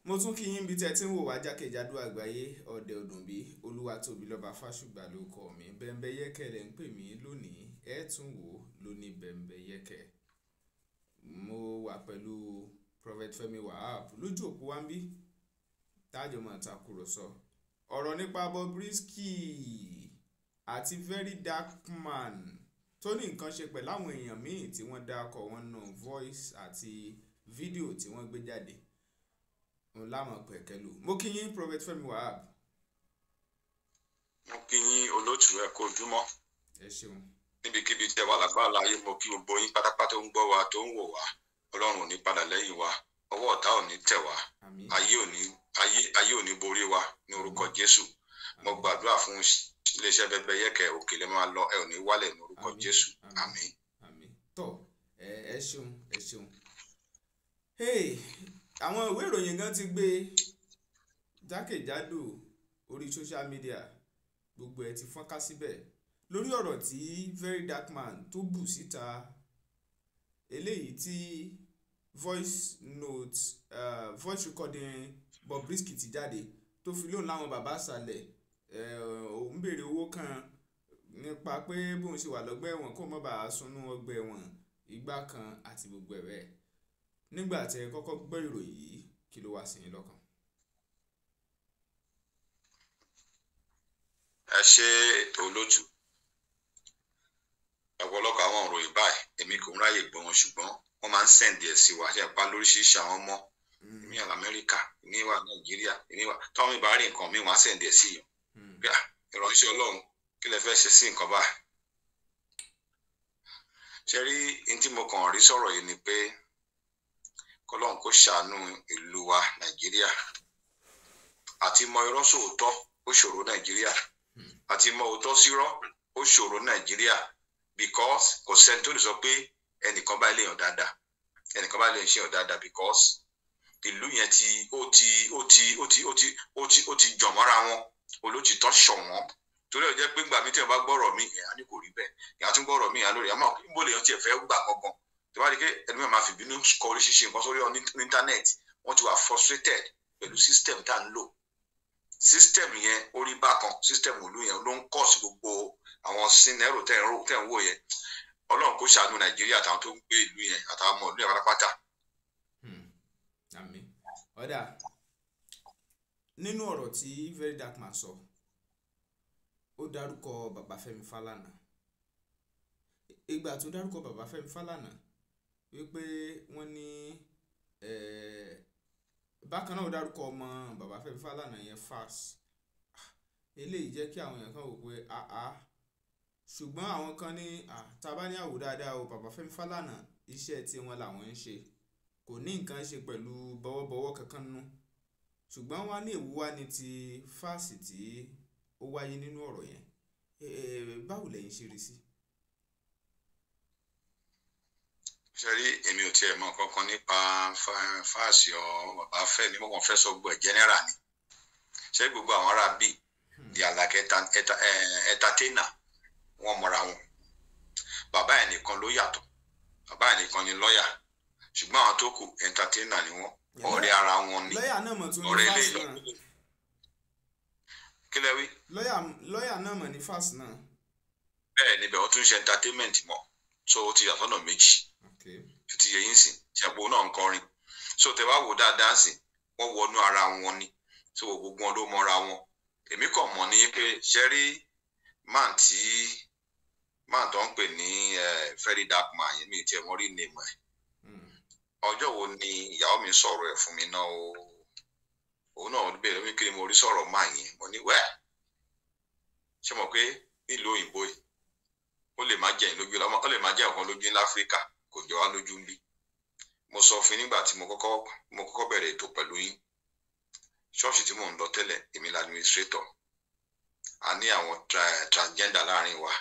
mo tún kí yín bí tẹ́ tí ń wò wá jákèjádò àgbáyé ọ̀dẹ̀ ọ̀dùnbí olúwatóbi lọ́ba fásùgbà ló kọ́ mi bẹ́ńbẹ́yẹ́kẹ́ lẹ́ ń pè mí lónìí ẹ̀ tún wò lóní bẹ́ńbẹ́yẹ́kẹ́. mo wà pẹ̀lú Prophet Fẹ́mi Wahab lójú òpó wa ń bí tájọ máa takùrọ̀sọ ọ̀rọ̀ nípa Bobrisky àti Very Dark Man tó ní nǹkan ṣe pẹ̀lú àwọn èèyàn míì tí wọ́n dákọ̀ wọn nù voice àti fídíò tí wọ́n gbé jáde òun láwọn pẹ̀kẹ́lù. mo kí yín Prophet Fẹ́mi Wahab. mo kí yín olóòtú ẹ kó ojúmọ́. ẹ ṣeun. níbikíbi tí ẹ wà lágbára láyé mo kí gbogbo yín pátápátá ń gbọ́ wa tó ń wò wá ọlọ́run ò ní padà lẹ́yìn wa ọwọ́ ọ̀tá ò ní tẹ̀ wá ayé ò ní borí wa ní orúkọ Jésù. mo gbàdúrà fún iléeṣẹ́ Bẹ́ńbẹ́yẹ́kẹ́ òkèlè máa lọ ẹ ò ní wálẹ̀ ní orúkọ Jésù àmín. tọ ẹ ṣeun ẹ ṣeun. àwọn ìwé ìròyìn gan ti gbé jákèjádò orí social media gbogbo ẹ ti fọ́nká síbẹ̀ lórí ọ̀rọ̀ tí Very Dark Man tó bù síta eléyìí tí voice note voice recording Bobrisky ti jáde tó fi lóun láwọn bàbá àṣàlẹ̀ òun béèrè owó kan nípa pé bóun ṣe wà lọ́gbà ẹ̀wọ̀n kó má bàa sunú ọgbà ẹ̀wọ̀n ìgbà kan àti gbogbo ẹ̀ bẹ́ẹ̀. nígbà tí ẹ kọ́kọ́ gbọ́ ìròyìn yìí kí ló wá sí yín lọ́kàn? ẹ ṣe olóòtú ọ̀pọ̀lọpọ̀ àwọn òròyìn báyìí èmi kò ń ráyè gbọ́ wọn ṣùgbọ́n wọ́n máa ń sẹ́ǹdì ẹ̀ sí wa ṣe pa lóríṣiríṣi àwọn ọmọ èmi wà lamẹ́ríkà èmi wà Nàìjíríà èmi wà táwọn ìbá rí nǹkan mi wọ́n á sẹ́ǹdì ẹ̀ sí yàn bí ìránṣẹ́ Ọlọ́run kí lẹ fẹ́ ṣe sí nǹkan báyìí. ṣe rí ní tí mo kàn rí sọ̀rọ̀ yìí ni pé kọ́lọ́run kó ṣàánú ìlú wa Nàìjíríà àti mọ irọ́ sóòótọ́ ó ṣòro Nàìjíríà àti mọ òótọ́ sírọ́ ó ṣòro Nàìjíríà because kò sẹ́ni tó lè sọ pé ẹnìkan bá lè yàn dáadáa ẹnìkan bá lè ṣe yàn dáadáa because ìlú yẹn ó ti jọ̀ mọ́ra wọn olótìtọ́ ṣọ̀wọ́n torí ó jẹ́ pé gbà mí tí wọ́n bá gbọ́rọ̀ mi ẹ̀ á ní kò rí bẹ́ẹ̀ ìyá tún gbọ́rọ̀ mi ìyá lórí àmọ́ níbo lè yàn tiẹ̀ fẹ́ gbà gangan tí wọ́n á di pé ẹni mẹ́ta máa fi bínú kọ oríṣiríṣi nǹkan sórí íńtánẹ́ẹ̀tì wọ́n ti wà frustrated pẹ̀lú system tá à ń lò system yẹn orí bákan system ìlú yẹn ló ń kọ́ sí gbogbo àwọn sinero tẹ̀ ń wò yẹn Ọlọ́run kó ṣàánú Nàìjíríà àtàwọn tó ń gbé ìlú yẹn àtàwọn ọmọ ìlú yẹn pátápátá. àmín. ọ̀dà nínú ọ̀rọ̀ tí Very Dark Man sọ ó dárúkọ bàbá Fẹ́mi Fálànà ìgbà tó dárúkọ bàbá Fẹ́mi Fálànà wípé wọ́n ní bákan náà ó dárúkọ ọmọ bàbá Fẹ́mi Fálànà yẹn Falz eléyìí jẹ́ kí àwọn èèyàn kan wò pé ṣùgbọ́n àwọn kan ní tábà ní àwò dáadáa o bàbá Fẹ́mi Fálànà iṣẹ́ tí wọ́n làwọn ń ṣe kò ní nǹkan ṣe pẹ̀lú bọ́wọ́bọ́wọ́ kankan nú ṣùgbọ́n wá ní èwo wá ní ti Falz tí ó wáyé nínú ọ̀rọ̀ yẹn báwo lẹ́yìn ṣe rí sí? ṣe rí èmi ò tiẹ̀ mọ kankan nípa Falz bàbá Fẹ́mi mo kàn fẹ́ sọ gbọ́ ẹ̀ general ni ṣé gbogbo àwọn ará bíi di alake entertainer wọn mọra wọn bàbá ẹ̀ nìkan ló yàtọ̀ bàbá ẹ̀ nìkan ni lọ́ọ̀yà ṣùgbọ́n àwọn tó kù entertainer ni wọ́n ọ̀rẹ́ ara wọn ni ọ̀rẹ́ ilé ìlú. kí lẹ wí. lọ́ọ̀yà náà mọ̀ ní Falz náà. bẹ́ẹ̀ níbẹ̀ wọ́n tún ṣe entertainment mọ́ so ó ti yàtọ̀ náà méjì ti yẹ yín sìn ṣàgbó náà ń kọrin so tẹ wá wò dáadáa sìn wọ́n wọnú ara wọn ni so gbogbo wọn ló mọra wọn èmi kàn mọ̀ ní pé ṣẹ́rí máà tó ń pè ní Very Dark Man yẹn mi tiẹ̀ mọ́ rí name ẹ̀ ọjọ́ wo ni ìyàwó mi sọ̀rọ̀ ẹ̀ fún mi náà òun náà bẹ̀rẹ̀ wí kí ni mo rí sọ̀rọ̀ máa yẹn mo ní wẹ́ẹ̀ ṣé mo pé nílùú òyìnbó yìí ó lè má jẹ́ ìlójú ó lè má jẹ́ ọ̀kan lójú ní Áfíríkà kò jọ wá lójú ń bí mo sọ fún nígbà tí mo kọ́kọ́ bẹ̀rẹ̀ ètò pẹ̀lú yín ṣọ́ọ̀ṣì tí mò ń lọ tẹ́lẹ̀ èmi la administrator a ní àwọn transgender láàrin wa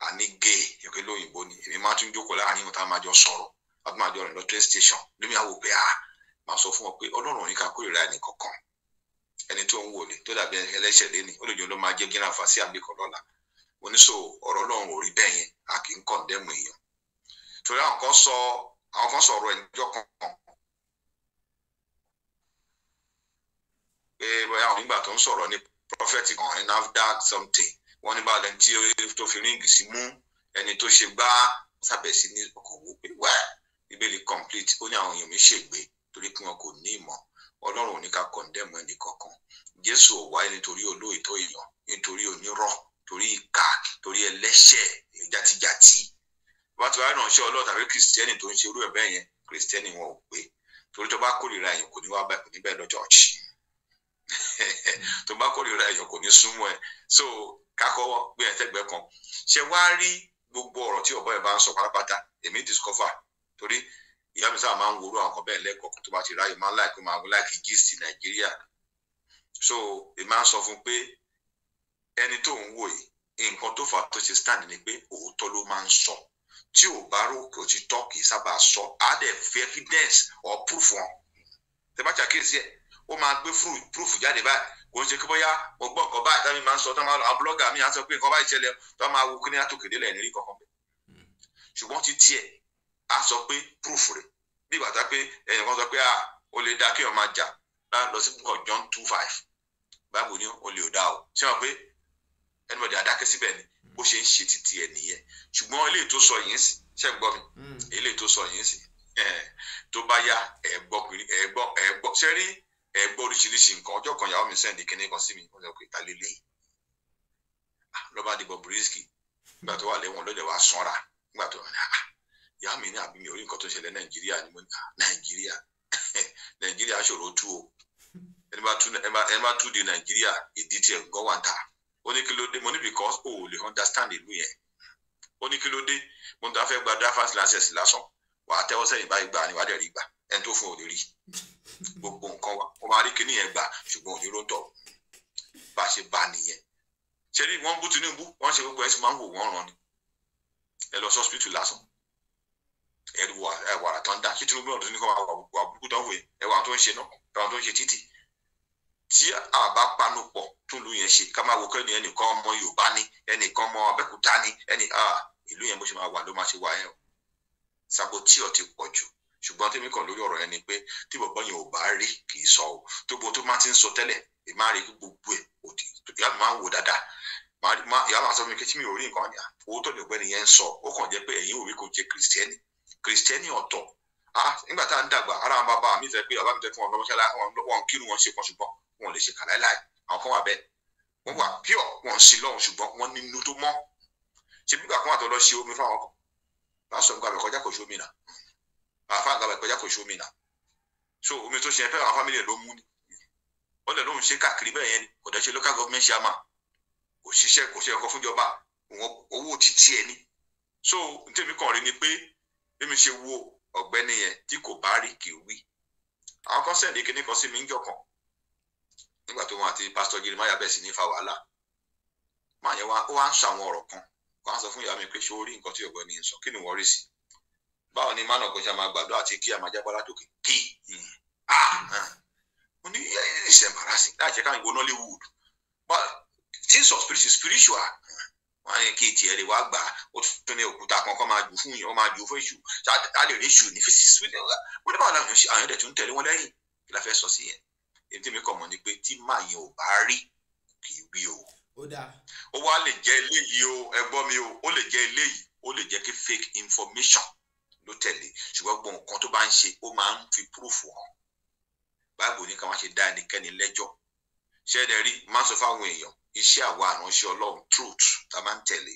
a ní gay ìpínlẹ̀ lóyìnbó ni èmi máa tún jókòó láàrin wọn tá a máa jọ sọ̀rọ̀ a tún máa jọ rìn lọ train station lómi àwò pé máa sọ fún wọn pé Ọlọ́run ní ká kórìíra ẹnì kankan ẹni tó ń wò ni tó dàbí ẹlẹ́ṣẹ̀ lẹ́ni ó lè jọ ló máa jẹ́ gíná fa sí àbíkọ́ lọ́la oníṣò ọ̀rọ̀ Ọlọ́run ò rí bẹ́ẹ̀ yẹn a kì í kọ̀ndẹ́mù èèyàn torí àwọn kan sọ̀rọ̀ ẹnìjọ́ kan pé bóyá àwọn nígbà tó ń sọ̀rọ̀ ní prophet kan ní NAFDAC something wọ́n ní báyìí tí tó fi ríǹgì sí mú ẹni tó ṣe gbá sábẹ̀ sí ní ọkọ̀ wò pé wẹ́ẹ̀ Bíbélì complete ó ní àwọn èèyàn mi ṣègbé torí pé wọn kò ní ìmọ̀ Ọlọ́run ò ní ká condemn ẹnì kankan Jésù ò wáyé nítorí olóòótọ́ èèyàn nítorí onírọ́ torí ìkà torí ẹlẹ́ṣẹ̀ játijàti bá ti wá ránṣẹ́ Ọlọ́run tàbí kìrìsìtẹ́nì tó ń ṣe irú ẹ̀ bẹ́ẹ̀ yẹn kìrìsìtẹ́nì wọn ò pé torí tó bá kórìíra èèyàn kò ní wá bẹ́ẹ̀ kò ní bẹ́ẹ̀ lọ church tó bá kórìíra èèyàn kò ní súnmọ́ ẹ so kákọ́ gbé ẹ̀ tẹ́gbẹ́ kan ṣe wá rí gbogbo ọ̀rọ̀ tí ọ̀bọ ẹ̀ bá ń sọ pátápátá èmi discover torí ìyá mi sábà máa ń worú àwọn kan bẹ́ẹ̀ lẹ́kọ̀ọ́ tó bá ti ráyè máa ń láìpẹ́ máa ń láìkí gist Nàìjíríà so èmi máa ń sọ fún pé ẹni tó ń wò yìí nǹkan tó fà á tó ṣe stand ni pé òótọ́ ló máa ń sọ tí ò bá rò kí òtítọ́ kì í sábà sọ á dẹ̀ fi evidence or proof wọn tẹ bá ṣàkíyèsí ẹ̀ ó máa gbé proof jáde báyìí kò ń ṣe kí bóyá mo gbọ́ nǹkan báyìí táwọn máa ń sọ tó máa lọ àwọn blogger mi á sọ pé nǹkan báyìí ṣẹlẹ̀ tó máa wo kíní àtòkèdè lẹ̀ nírí kankan bẹ́ẹ̀ ṣùgbọ́n ti tiẹ̀ á sọ pé proof rẹ̀ bí ìgbà tá pé ẹnìkan sọ pé ó lè dá kí wọ́n máa jà lọ sí John 2:5 báwo ni ó lè ò dá o ṣé wọn pé ẹnìbọdì adákẹ́ síbẹ̀ ni bó ṣe ń ṣe títí ẹ̀ nìyẹn ṣùgbọ́n eléyìí tó sọ yìí sí ṣe ń gbọ́ mi eléyìí tó sọ yìí sí tó bá yá ẹ̀gbọ́ ṣe rí ẹ̀gbọ́ oríṣiríṣi nǹkan ọjọ́ kan yàwó mi sẹ́ndì kíní kan sí mi wọ́n sọ pé ta lè léyìí lọ́ba dìbò Bobrisky nígbà tó wà lẹ́wọ̀n lọ́dẹ̀ wá sanra nígbà tó wà ní yàwó mi ní àbí mi ò rí nǹkan tó ṣẹlẹ̀ Nàìjíríà ni mo ní Nàìjíríà ṣòro tú o ẹni bá tú di Nàìjíríà ìdí tiẹ̀ gbọ́ wà ń ta ó ní kí ló dé mo ní because o ò lè understand ìlú yẹn ó ní kí ló dé mo ní tó fẹ́ gba driver's license lásán wà á tẹ́wọ́ sẹ́yìn báyìí gbà ní wàá dẹ̀ rí gbà ẹni tó fún ò lè rí gbogbo nǹkan wa ó máa rí kíní yẹn gbà ṣùgbọ́n òní róńtọ̀ bá a ṣe bá nìyẹn ṣe rí wọ́n bú Tinubu wọ́n ṣe gbogbo ẹ̀ sì máa ń wò wọ́n ràn ni ẹ lọ sọ́spítù lásán ẹ̀rù wàrà tó ń dá ṣé Tinubu náà tó ní kọ́ wà burúkú tó ń wò ẹwà tó ń ṣe náà ẹwà tó ń ṣe títì tí a bá panu pọ̀ tún ìlú yẹn ṣe ká máa wo kẹ́ni ẹnìkan ọmọ Yorùbá ní ẹnìkan ọmọ Abẹ́òkúta ní ìlú yẹn bó ṣe máa wà ló máa ṣe wà yẹn o sabotio ti pọ̀ jù ṣùgbọ́n tèmi kàn lórí ọ̀rọ̀ yẹn ni pé tí bọ̀bọ́ yẹn ò bá rí kì í sọ o tó gbogbo tó máa ti ń sọ tẹ́lẹ̀ ẹ máa rí gbogbo ẹ̀ òdì ìyá mi máa ń wò dáadáa ìyá máa sọ fún mi pé tí mi ò rí nǹkan owó tó lè gbẹ́ni yẹn ń sọ ó kàn jẹ́ pé ẹ̀yin ò rí kó jẹ́ kìrìsìtẹ́nì ọ̀tọ̀ nígbà tá à ń dàgbà ara àwọn bàbá mi fẹ́ pé bàbá mi fẹ́ fún wọn lọ́mọṣẹ́lá wọn kírun wọn ṣe kan ṣùgbọ́n wọn lè ṣe kàláìláì àwọn kan wà bẹ́ẹ̀ wọ́n wà pure wọn sí lọ́hùn ṣùgbọ́n wọ́n nínú tó mọ́ ṣe bí gbàgbọ́n àtọ́ lọ ṣe omi fáwọn kan lásán gbàgbẹ́ kọjá kò ṣe omi nà àfáà gbàgbẹ́ kọjá kò ṣe omi nà so omi tó ṣe fẹ́ àwọn fámìlì ló mú ni wọ́n lè lóhùn ṣe káàkiri bẹ́ẹ̀ yẹn ni kò dẹ́ ṣe local government chairman kò ṣiṣẹ́ kò ṣe ọkọ̀ fúnjọba owó ti tiẹ̀ ni so ntẹ́mi kàn rí ni pé bí mi ṣe wo ọ̀gbẹ́ni yẹn tí kò bá rí kì í wí àwọn kan sẹ́ndé kíní kan sí mi ń jọkàn nígbà tó wọn àti pásítọ̀ Jeremiah bẹ̀ sí ní fa wàhálà máa yẹn ó wá ń sọ àwọn ọ̀rọ̀ kan wọ́n á sọ fún ìyá mi pé ṣé ó rí nǹkan tí ọ̀gbẹ́ni yẹn sọ kí ni wọ́n rí sí báwo ni mánà gbọ́dọ̀ máa gbàdúrà àti kí àmàjábọ́ látòkè kí mo ní it's embarrassing láì jẹ́ ká ìwọ Nollywood but things of spiritual wọ́n á yẹ kí ìtì ẹ̀ lè wá gbà ó tún ní òkúta kankan máa jù fún yìí wọ́n máa jù fún èṣù á lè rí èṣù ní physics wọ́n ní báwo làwọn àwọn ẹ̀dẹ̀ tó ń tẹ̀lé wọn lẹ́yìn kí la fẹ́ sọ sí yẹn èyí tí mi kàn mọ̀ ni pé tí màá yẹn ò bá rí kì í wí o ó wá lè jẹ́ eléyìí o ẹgbọ́n mi o ó lè jẹ́ eléyìí ó lè jẹ́ kí fake information ló tẹ̀lé ṣùgbọ́n gbogbo nǹkan tó bá ń ṣe ó máa ń fi proof hàn báàbò ní ká má ṣe dá ẹnikẹ́ni lẹ́jọ́ ṣẹ́ẹ̀dẹ̀ rí máa ń sọ fáwọn èèyàn iṣẹ́ àwa àránṣẹ́ Ọlọ́run truth tá a máa ń tẹ̀lé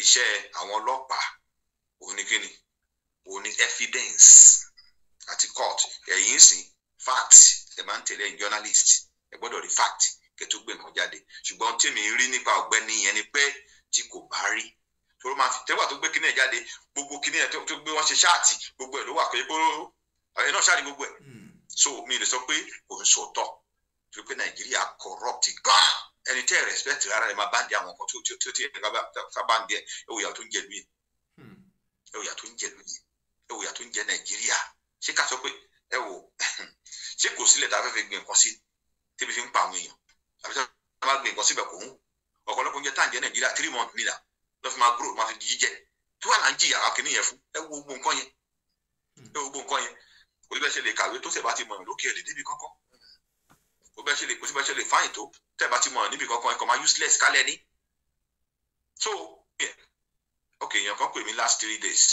iṣẹ́ àwọn ọlọ́pàá òun ni kíni òun ni evidence àti court ẹ̀yìn sìn fact ẹ máa ń tẹ̀lé ẹ̀yin journalist ẹ gbọ́dọ̀ rí fact kẹ́ tó gbé nǹkan jáde ṣùgbọ́n tí mi rí nípa ọ̀gbẹ́ni yẹn ni pé tí kò bá rí tó máa fi tẹ́wà tó gbé kíní ẹ̀ jáde gbogbo kíní ẹ̀ tó gbé wọ́n ṣe ṣáàtì gbogbo ẹ̀ ló wà pé ọ̀rẹ́ náà ṣáàtì gbogbo ẹ̀ so mi lè sọ pé òun sòótọ́ tó pé Nàìjíríà corrupt gan ẹni tẹ́ respect rárá ẹ máa bá ń di àwọn nǹkan tó ti ẹ̀ka bá ń di ẹ̀ ẹ̀wòyà tó ń jẹ lóyè ẹ̀wòyà tó ń jẹ lóyè ẹ̀wòyà tó ń jẹ Nàìjíríà ṣé ká sọ pé ẹ wò ṣé kò sílẹ̀ tá a fẹ́ fi gbìn nǹkan sí tíbi fi ń pa àwọn èèyàn àbí tá a máa gbìn nǹkan síbẹ̀ kò ń ọ̀pọ̀lọpọ̀ oúnjẹ tá à ń jẹ Nàìjíríà 3 months nílà lọ́ fi máa grow máa fi di jíjẹ tí wàá là ń jìyà àwọn kìnìyàn fún ẹ wo gbogbo nǹkan yẹn kò ní bẹ́ẹ̀ ṣe lè kàwé tó ṣẹ̀ bá ti mọ̀ lókè ẹ̀ lè débi kọ́kọ́ kò bẹ́ẹ̀ ṣe lè kò sí bẹ́ẹ̀ ṣe lè fáyìn tó tẹ́ bá ti mọ̀ níbi kankan ẹ̀kọ́ máa useless kálẹ̀ ní. So okay èèyàn kan pè mí last 3 days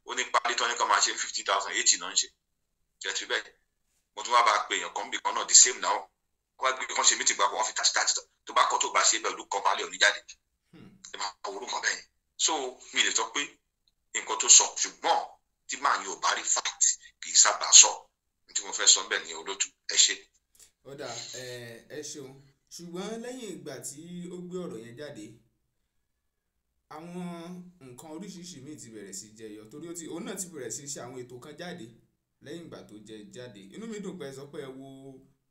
ó ní pálí tán ní kan máa ṣe 50,000 80 náà ń ṣe jẹ́tí bẹ́ẹ̀ mo tún wá bá a pè èèyàn kan bì kan náà the same now wọ́n á gbé kan ṣe meeting papọ̀ wọ́n fi tàṣítàṣí tó bá kọ́ tó bá ṣe bẹ́ẹ̀ olùkọ́ pálí òní jáde ẹ máa wọ orúkọ bẹ́ẹ̀ so mi lè sọ pé nǹkan tó sọ ṣùgbọ́n tí màá yóò bá rí fact kì í sábà sọ tí mo fẹ́ sọ bẹ́ẹ̀ ni olótú ẹ ṣe. ó dà ẹ ṣeun ṣùgbọ́n lẹ́yìn ìgbà tí ó gbé ọ̀rọ̀ yẹn jáde àwọn nǹkan oríṣiríṣi míì ti bẹ̀rẹ̀ sí jẹyọ torí òun náà ti bẹ̀rẹ̀ sí ṣe àwọn ètò kan jáde lẹ́yìn ìgbà tó jẹ jáde inú mi dùn pé ẹ sọ pé ẹ wo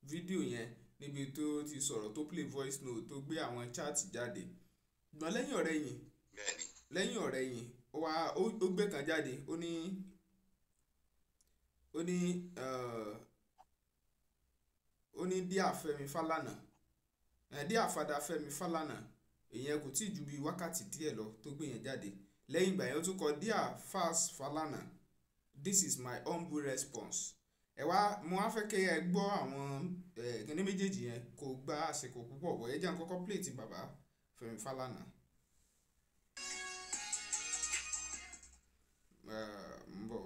fídíò yẹn níbi tó ti sọ̀rọ̀ tó play voice note tó gbé àwọn chat jáde ṣùgbọ́n lẹ́yìn ọ̀rẹ́yìn ó gbé kan jáde ó ní díà Fẹ́mi Fálànà díà fada Fẹ́mi Fálànà ìyẹn kò tí ju bí wákàtí díẹ̀ lọ tó gbé yẹn jáde lẹ́yìn ìgbà yẹn ó tún kọ díà Fas Fálànà this is my humble response ẹ wá mo wá fẹ́ kí ẹ gbọ́ àwọn kíní méjèèjì yẹn kò gba àsìkò púpọ̀ bọ̀ ẹ jẹ́ n kọ́kọ́ play ti bàbá Fẹ́mi Fálànà. Mbọ̀.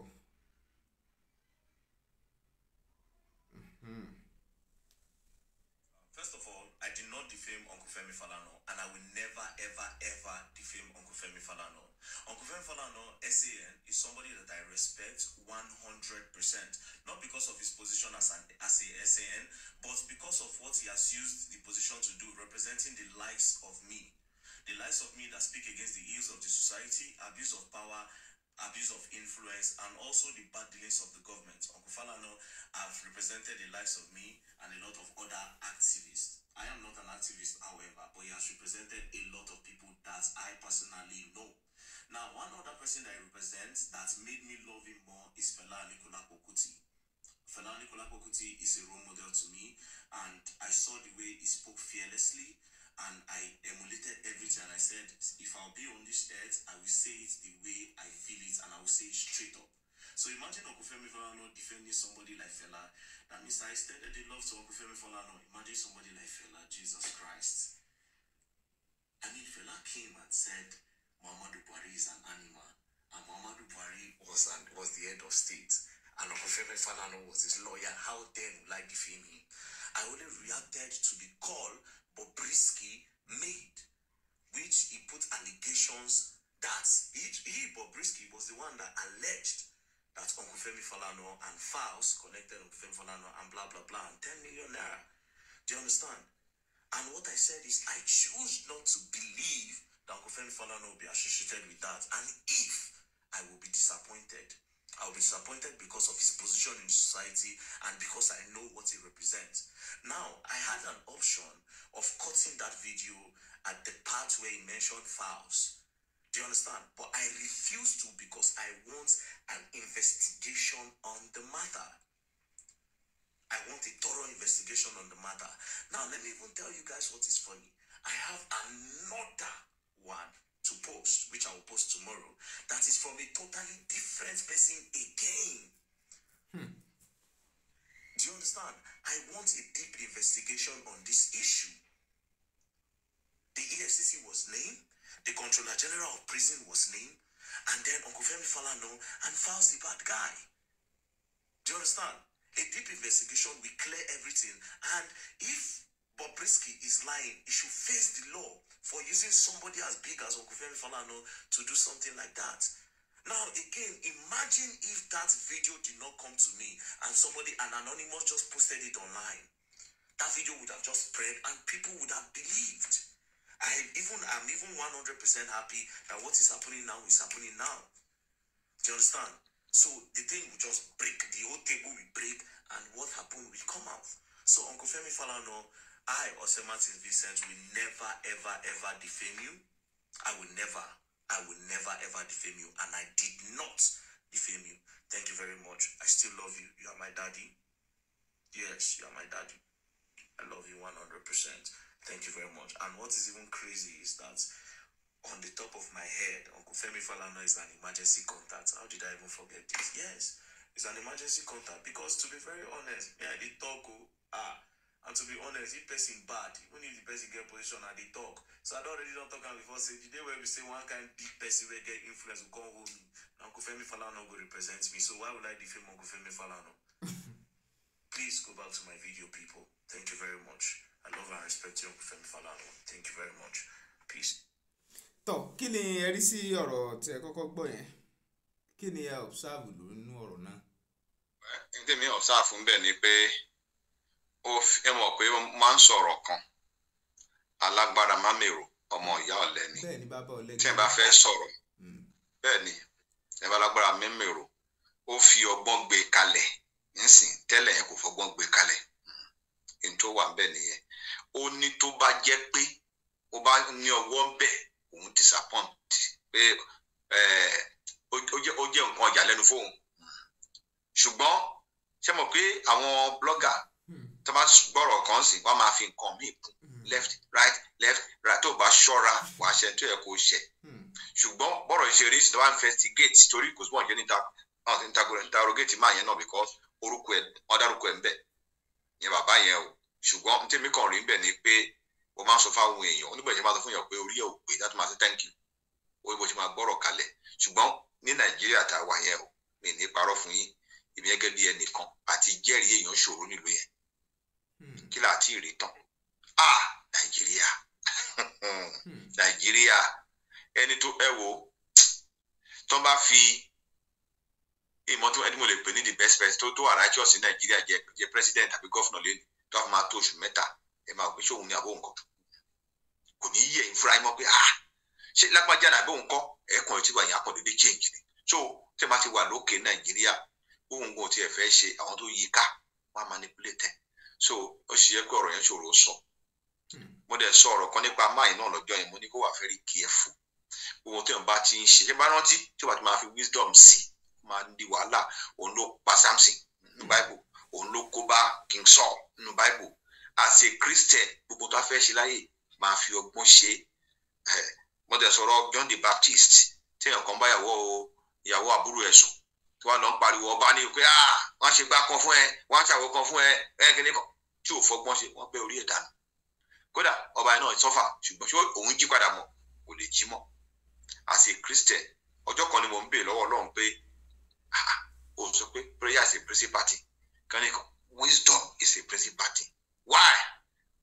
First of all, I did not defame Uncle Femi Falana, and I will never, ever, ever defame Uncle Femi Falana. Uncle Femi Falana, SAN, is somebody that I respect 100%. Not because of his position as a SAN, but because of what he has used the position to do, representing the likes of me. The likes of me that speak against the ills of the society, abuse of power, abuse of influence, and also the bad dealings of the government. Uncle Falana have represented the likes of me and a lot of other activists. I am not an activist, however, but he has represented a lot of people that I personally know. Now, one other person that I represent that made me love him more is Fela Anikulapo Kuti. Fela Anikulapo Kuti is a role model to me, and I saw the way he spoke fearlessly, and I emulated everything, and I said, if I'll be on this earth, I will say it the way I feel it, and I will say it straight up. So imagine Uncle Femi Falana defending somebody like Fela. That means I extended the love to Uncle Femi Falana. Imagine somebody like Fela, Jesus Christ. I mean, Fela came and said, Muhammadu Buhari is an animal, and Muhammadu Buhari was the head of state, and Uncle Femi Falana was his lawyer. How then will I defame him? I only reacted to the call Bobrisky made, which he put allegations that Bobrisky was the one that alleged that Uncle Femi Falana and files connected Uncle Femi Falana and blah blah blah and 10 million naira. Do you understand? And what I said is I choose not to believe that Uncle Femi Falana will be associated with that. And if I will be disappointed, I will be disappointed because of his position in society and because I know what he represents. Now, I had an option of cutting that video at the part where he mentioned files. Do you understand? But I refuse to because I want an investigation on the matter. I want a thorough investigation on the matter. Now, let me even tell you guys what is funny. I have another one to post, which I will post tomorrow, that is from a totally different person again. Do you understand? I want a deep investigation on this issue. The EFCC was named, the Controller General of Prison was named, and then Uncle Femi Falana and Files the bad guy. Do you understand? A deep investigation will clear everything, and if Bobrisky is lying, he should face the law for using somebody as big as Uncle Femi Falana to do something like that. Now, again, imagine if that video did not come to me and an anonymous just posted it online. That video would have just spread and people would have believed. I'm even 100% happy that what is happening now is happening now. Do you understand? So the thing will just break, the whole table will break, and what happened will come out. So Uncle Femi Falana, I, Ose Martin Vincent, will never, ever, ever defame you. I will never, ever defame you. And I did not defame you. Thank you very much. I still love you. You are my daddy. Yes, you are my daddy. I love you 100%. Thank you very much. And what is even crazy is that on the top of my head, Uncle Femi Falana is an emergency contact. How did I even forget this? Yes, it's an emergency contact. Because to be very honest, I did talk. I'm to be honest, if person bad, even if the person get position and they talk. So I don't talk am before say the day where we say one kind big person will get influence will come hold me. Uncle Femi Falana go represent me. So why would I defame Uncle Femi Falana? Please go back to my video, people. Thank you very much. I love and respect you, Uncle Femi Falana. Thank you very much. Peace. Tó kí ni ẹ rí sí ọ̀rọ̀ tí ẹ kọ́kọ́ gbọ́ yẹn? Kí ni ẹ observe nínú ọ̀rọ̀ náà? Ǹjẹ́ mi observe fún bẹ́ẹ̀ ni pé ẹ mọ̀ pé máa ń sọ̀rọ̀ kan alágbára mámèrò ọmọ ìyá ọ̀lẹ ni. Bẹ́ẹ̀ ni bàbá ọ̀lẹ. Tí ẹ bá fẹ́ sọ̀rọ̀ bẹ́ẹ̀ ni ẹ bá lágbára mámèrò ó fi ọgbọ́n gbé kalẹ̀ nísìn tẹ́lẹ̀ yẹn kò fọgbọ́n gbé kalẹ̀ ní tó wà bẹ́ẹ̀ nìyẹn. Ó ní tó bá jẹ́ pé ó bá ní ọwọ́ bẹ́ẹ̀ òun disappoint pé ó jẹ́ nǹkan ọjà lẹ́nu fóun. Ṣùgbọ́n ṣé mọ̀ pé àwọn blogger tó bá gbọ́rọ̀ kan sí wọ́n máa fi nǹkan míì kún left right tó bá ṣọ́ra wàá ṣe tó yẹ kó ṣe. Ṣùgbọ́n bọ́rọ̀ ṣe rí sí tó bá investigate torí kò sí wọ́n jẹ́ interrogate máa yẹn náà because orúkọ ẹ̀ wọ́n dárúkọ ẹ̀ ń bẹ̀ yẹn bàbá yẹn o. Ṣùgbọ́n n tèmi kàn rí bẹ̀ ni pé o máa ń sọ fáwọn èèyàn onígbà ìṣẹ́ máa sọ fún èèyàn pé orí ẹ̀ ò pé láti máa ṣe thank you ó bó ṣe máa gbọ́rọ̀ kalẹ̀. Ṣùgbọ́n ní Nàìjíríà tá a wà yẹn o mi ní parọ́ fún yín èmi gẹ́gẹ́ bí ẹnìkan àti jẹ́rìí èèyàn ṣòro nílùú yẹn kí là á tí ì rí tán. Nàìjíríà ẹni tó ẹ wo tó bá fi ìmọ̀ tó ẹni mo lè pè ní the best person tó wà righteous ní Nàìjíríà jẹ president àbí governor lẹ́nu tó fi máa tó oṣù mẹ́ta ẹ máa pè ṣóun ní àbó nǹkan kò ní yẹ ìfúra ẹ mọ̀ pé ṣé lágbájá àbó nǹkan ẹ̀ẹ́kan tí wà yẹn akọ̀dédé change ni. So tí ẹ bá ti wà lókè Nàìjíríà ohun gbọ́n tí ẹ fẹ́ ṣe àwọn tó yí ká wọ́n á manipulate ẹ̀. So ó sì yẹ pé ọ̀rọ̀ yẹn ṣòro sọ. Mo dẹ̀ sọ ọ̀rọ̀ kan nípa máì náà lọ́jọ́ yẹn mo ní kó wà very careful. Ohun tí wọ́n bá ti ń ṣe ṣé bá rántí tí wọ́n ti máa fi wisdom sí máa ń di wàhálà. Òun ló pa Samson nínú Bible, òun ló kó bá King Saul nínú Bible. As a Christian gbogbo tó a fẹ́ ṣe láyè máa fi ọgbọ́n ṣe. Mo dẹ̀ sọ̀rọ̀ John the Baptist tí èèyàn kan bá ìyàwó àbúrò ẹ̀ sùn tí wọ́n lọ ń pariwo ọba ní pé wọ́n ṣe gbá kan fún ẹ wọ́n ṣàwọ kan fún ẹ kíní kan tí ò fọgbọ́n ṣe wọ́n bẹ́ orí ẹ̀ dànù. Kódà ọba yẹn náà sọ́fà ṣùgbọ́n ṣé òun jí padà mọ́ kò lè jí mọ́. As a Christian ọjọ́ kan ni mo ń bèèrè lọ́wọ́ Ọlọ́run pé ó sọ pé prayer is a principality kíní kan wisdom is a principality. Why?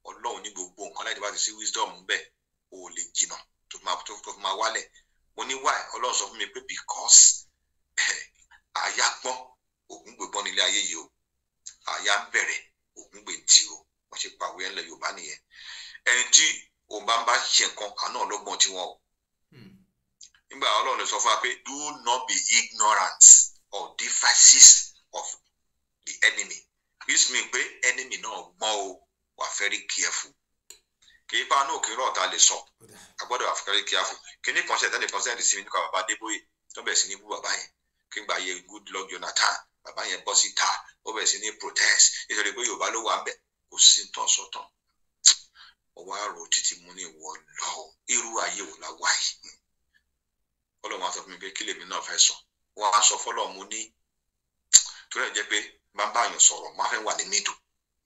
Ọlọ́run ní gbogbo nǹkan láti bá ti sí wisdom bẹ́ẹ̀ ò lè jìnnà tó fi máa wálẹ̀. Mo ní why? Ọlọ́run sọ fún mi pé because àyà gbọ́n ògún gbẹ̀gbọ́n nílé ayé yìí o àyà ń bẹ̀rẹ̀ ògún gbè tí o wọ́n ṣe pàwé ẹ̀ ńlẹ̀ Yorùbá nìyẹn. Ẹni tí òun bá ń bá ṣe nǹkan àná ọlọ́gbọ́n tiwọn o. Nígbà Ọlọ́run sọ fún wa pé do not be ignorant of devices of the enemy. This mean pé enemy náà gbọ́n o wà very careful. Kì í pa náà kì í rọ̀ ta lè sọ a gbọ́dọ̀ wà very careful. Kì ní kan ṣe ẹ̀dá nìkan sẹ́yìn sí mi nípa bàbá Adébóyè tó bẹ̀rẹ̀ sí ní bú bàbá yẹn. Kí n gbà yẹ Goodluck Jonathan bàbá yẹn bọ́ síta ó bẹ̀rẹ̀ sí ní protest nítorí pé Yorùbá ló wà ń bẹ̀ kò sí tán sọ́tàn. Ọwọ́ àrò títí mú ní ìwọ lọ irú ayé wò la wá yìí. Ọlọ́run á sọ fún mi pé kí lèmi náà fẹ́ sọ. Wọ́n á sọ fọ́lọ́ mu ní torí ẹ̀ jẹ́ pé máa ń bá àyàn sọ̀rọ̀ máa fẹ́ wà ní middle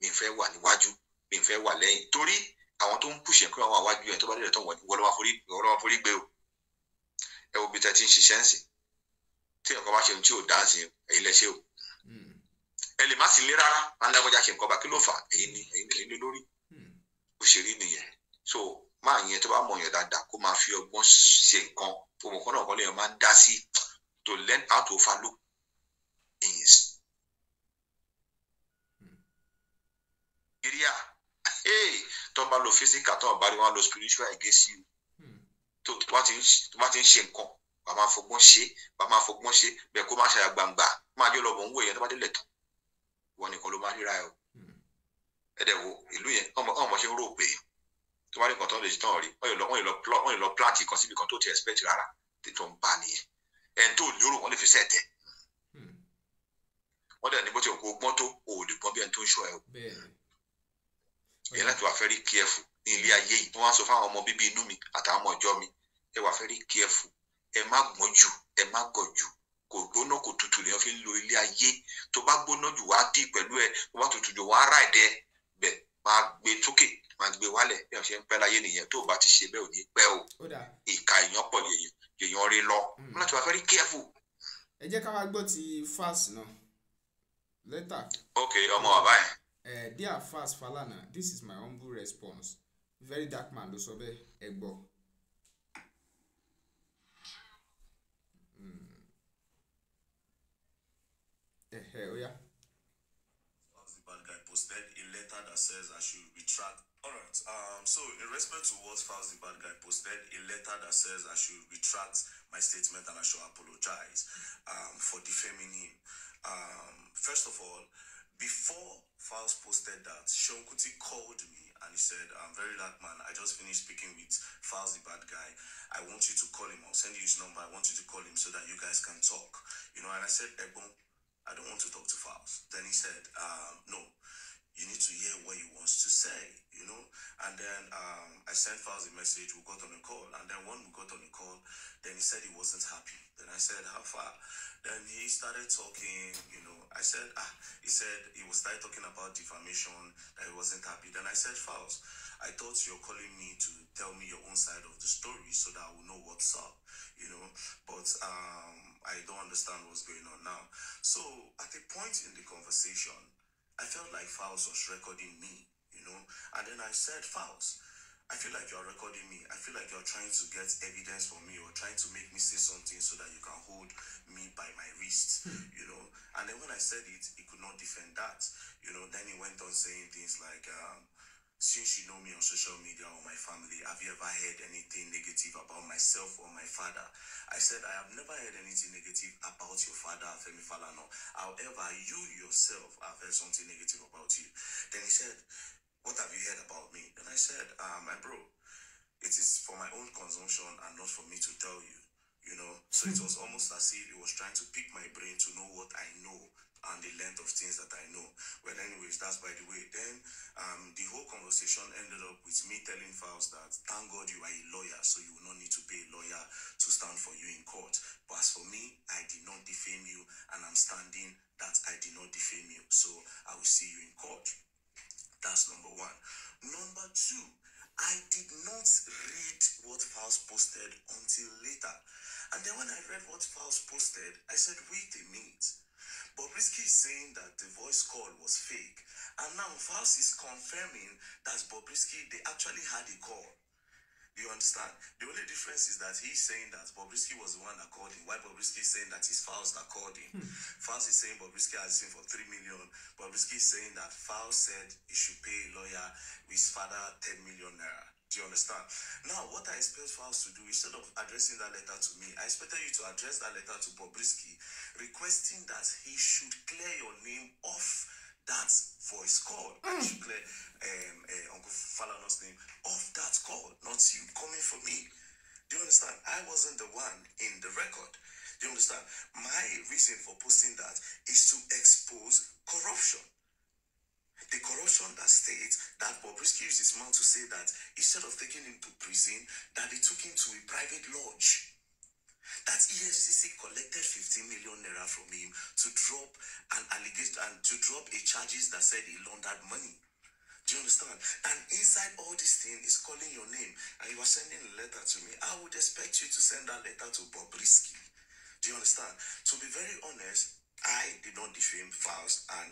mi fẹ́ wà níwájú mi fẹ́ wà lẹ́yìn torí àwọn tó ń pùṣẹ̀ pé àwọn àwájú yẹn tó bá dé tó wọ̀ ní wọ́n lọ́wọ́ forí gbé o. Ẹ wo bí tẹ́ ti ń ṣiṣẹ́ ń sìn tí ẹ̀kọ́ bá ṣe ohun tí ò dáa sí ẹ̀yin lẹ́ṣẹ̀ o. Ẹ lè má sí ilé rárá máa ń lágbájá ṣe nǹkan bá kí ló fà ẹ̀yin lé lórí. Ó ṣe rí nìyẹn. So máa yẹn tó bá mọ̀ yẹn dáadáa kó máa fi ọgbọ́n ṣe nǹkan òmò kan náà kan lèèyàn máa ń dá sí to learn how to overlook things. Nàìjíríà tó bá lo physical tó bá rí wọn lo spiritual against you. Tó bá ti ń ṣe nǹkan bá máa fọgbọ́n ṣe bẹ́ẹ̀ kó má ṣe àgbàǹgbà máa jọ lọ́bọ̀ ń wò yẹn tó bá délẹ̀ tán wọn nìkan ló máa ríra ẹ o. Ẹ̀dẹ̀ wo ìlú yẹn ọmọ ṣe ń rò pé tó bá rí nǹkan tó lè tán rí wọ́n lè lọ plant kan síbi kan tó ti expect rárá tó ń bá nìyẹn ẹni tó lérò wọ́n lè fi sẹ́ẹ̀tẹ̀. Wọ́n dẹ̀ ní bó ti kó gbọ́n tó o ò lè gbọ́n bí ẹni tó ń ṣọ́ ẹ o. Ìyẹn láti wà very careful ní ilé ayé yìí wọ́n á sọ fáwọn ọmọ bíbí inú mi àtàwọn ọmọ ọjọ́ mi ẹ wà very careful ẹ má gbọ́n jù ẹ má gọ̀ jù kò gbóná kò tutù lèèyàn fi ń lo ilé ayé tó bá gbóná jù wá dì pẹ̀lú ẹ tó bá tutù jù wá rà ẹ̀dẹ́ bẹ́ẹ̀ má máa gbé tókè máa gbé wálẹ̀ bí wọ́n ṣe ń pẹ́ láyé nìyẹn tó o bá ti ṣe bẹ́ẹ̀ ò ní pẹ́ o ìka èèyàn pọ̀ èèyàn rí lọ láti wá very careful. ẹ jẹ́ ká wá gbọ́ ti Falz náà lẹ́tà. ok ọmọ bàbá yẹn. Dear Falz Falana, this is my humble response. Very dark man ló sọ bẹ́ẹ̀ ẹ gbọ́. Oya. Falz the bad guy posted a letter that says I should retract. Alright, so in respect to what Falz the bad guy posted, a letter that says I should retract my statement and I should apologize for defaming him. First of all, before Falz posted that, Seun Kuti called me and he said, very dark man, I just finished speaking with Falz the bad guy. I want you to call him. I'll send you his number. I want you to call him so that you guys can talk. You know, and I said, Ebon, I don't want to talk to Falz. Then he said, no, you need to hear what he wants to say, you know. And then I sent Falz a message. We got on a call. And then when we got on a call, then he said he wasn't happy. Then I said, how far? Then he started talking, you know. I said, he said he was started talking about defamation, that he wasn't happy. Then I said, Falz, I thought you're calling me to tell me your own side of the story so that I will know what's up, you know. But I don't understand what's going on now. So at a point in the conversation, I felt like Falz was recording me, you know. And then I said, Falz, I feel like you're recording me. I feel like you're trying to get evidence from me or trying to make me say something so that you can hold me by my wrist, you know. And then when I said it, he could not defend that, you know. Then he went on saying things like, since you know me on social media or my family, have you ever heard anything negative about myself or my father? I said, I have never heard anything negative about your father, Femi Falana. However, you yourself have heard something negative about you. Then he said, what have you heard about me? Then I said, my bro, it is for my own consumption and not for me to tell you, you know. So it was almost as if he was trying to pick my brain to know what I know and the length of things that I know. Well, anyways, that's by the way. Then the whole conversation ended up with me telling Falz that, thank God you are a lawyer, so you will not need to pay a lawyer to stand for you in court. But as for me, I did not defame you, and I'm standing that I did not defame you. So I will see you in court. That's number one. Number two, I did not read what Falz posted until later. And then when I read what Falz posted, I said, wait a minute. Bobrisky is saying that the voice call was fake. And now Falz is confirming that Bobrisky, they actually had a call. Do you understand? The only difference is that he's saying that Bobrisky was the one that called him, while Bobrisky is saying that it's Falz that called him. Falz is saying Bobrisky has him for 3 million. Bobrisky is saying that Falz said he should pay a lawyer with his father 10 million naira. Do you understand? Now, what I expect Falz to do, instead of addressing that letter to me, I expected you to address that letter to Bobrisky, requesting that he should clear your name off that voice call. I should clear Uncle Falana's name off that call, not you coming for me. Do you understand? I wasn't the one in the record. Do you understand? My reason for posting that is to expose corruption. The corruption that states that Bobrisky used his mouth to say that instead of taking him to prison, that they took him to a private lodge. That EFCC collected 15 million naira from him to drop an allegation and to drop a charges that said he laundered money. Do you understand? And inside all this thing is calling your name, and you are sending a letter to me. I would expect you to send that letter to Bobrisky. Do you understand? To be very honest, I did not defame Falz and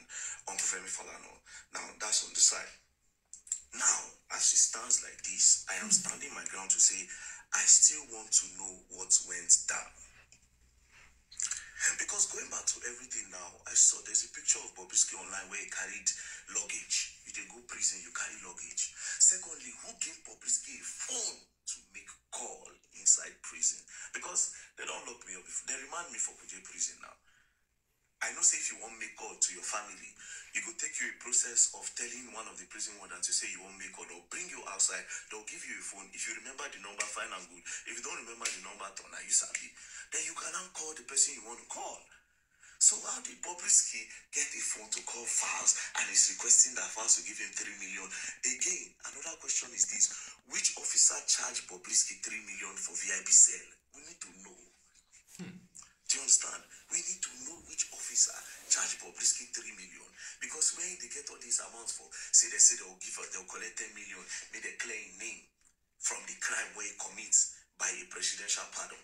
Uncle Femi Falana. Now, that's on the side. Now, as it stands like this, I am standing my ground to say, I still want to know what went down. Because going back to everything now, I saw there's a picture of Bobrisky online where he carried luggage. You did go prison, you carry luggage. Secondly, who gave Bobrisky a phone to make call inside prison? Because they don't lock me up. They remand me for Kuje prison now. I know say if you want make call to your family, it will take you a process of telling one of the prison wardens to say you won't make call. They'll bring you outside. They'll give you a phone. If you remember the number, fine and good. If you don't remember the number, turn you sabi. Then you can now call the person you want to call. So how did Bobrisky get a phone to call Falz and is requesting that Falz will give him 3 million? Again, another question is this. Which officer charged Bobrisky 3 million for VIP cell? We need to know. Do you understand? We need to know which officer officer charge Bobrisky 3 million because when they get all these amounts for, say they'll collect 10 million, may they clear a name from the crime where he commits by a presidential pardon.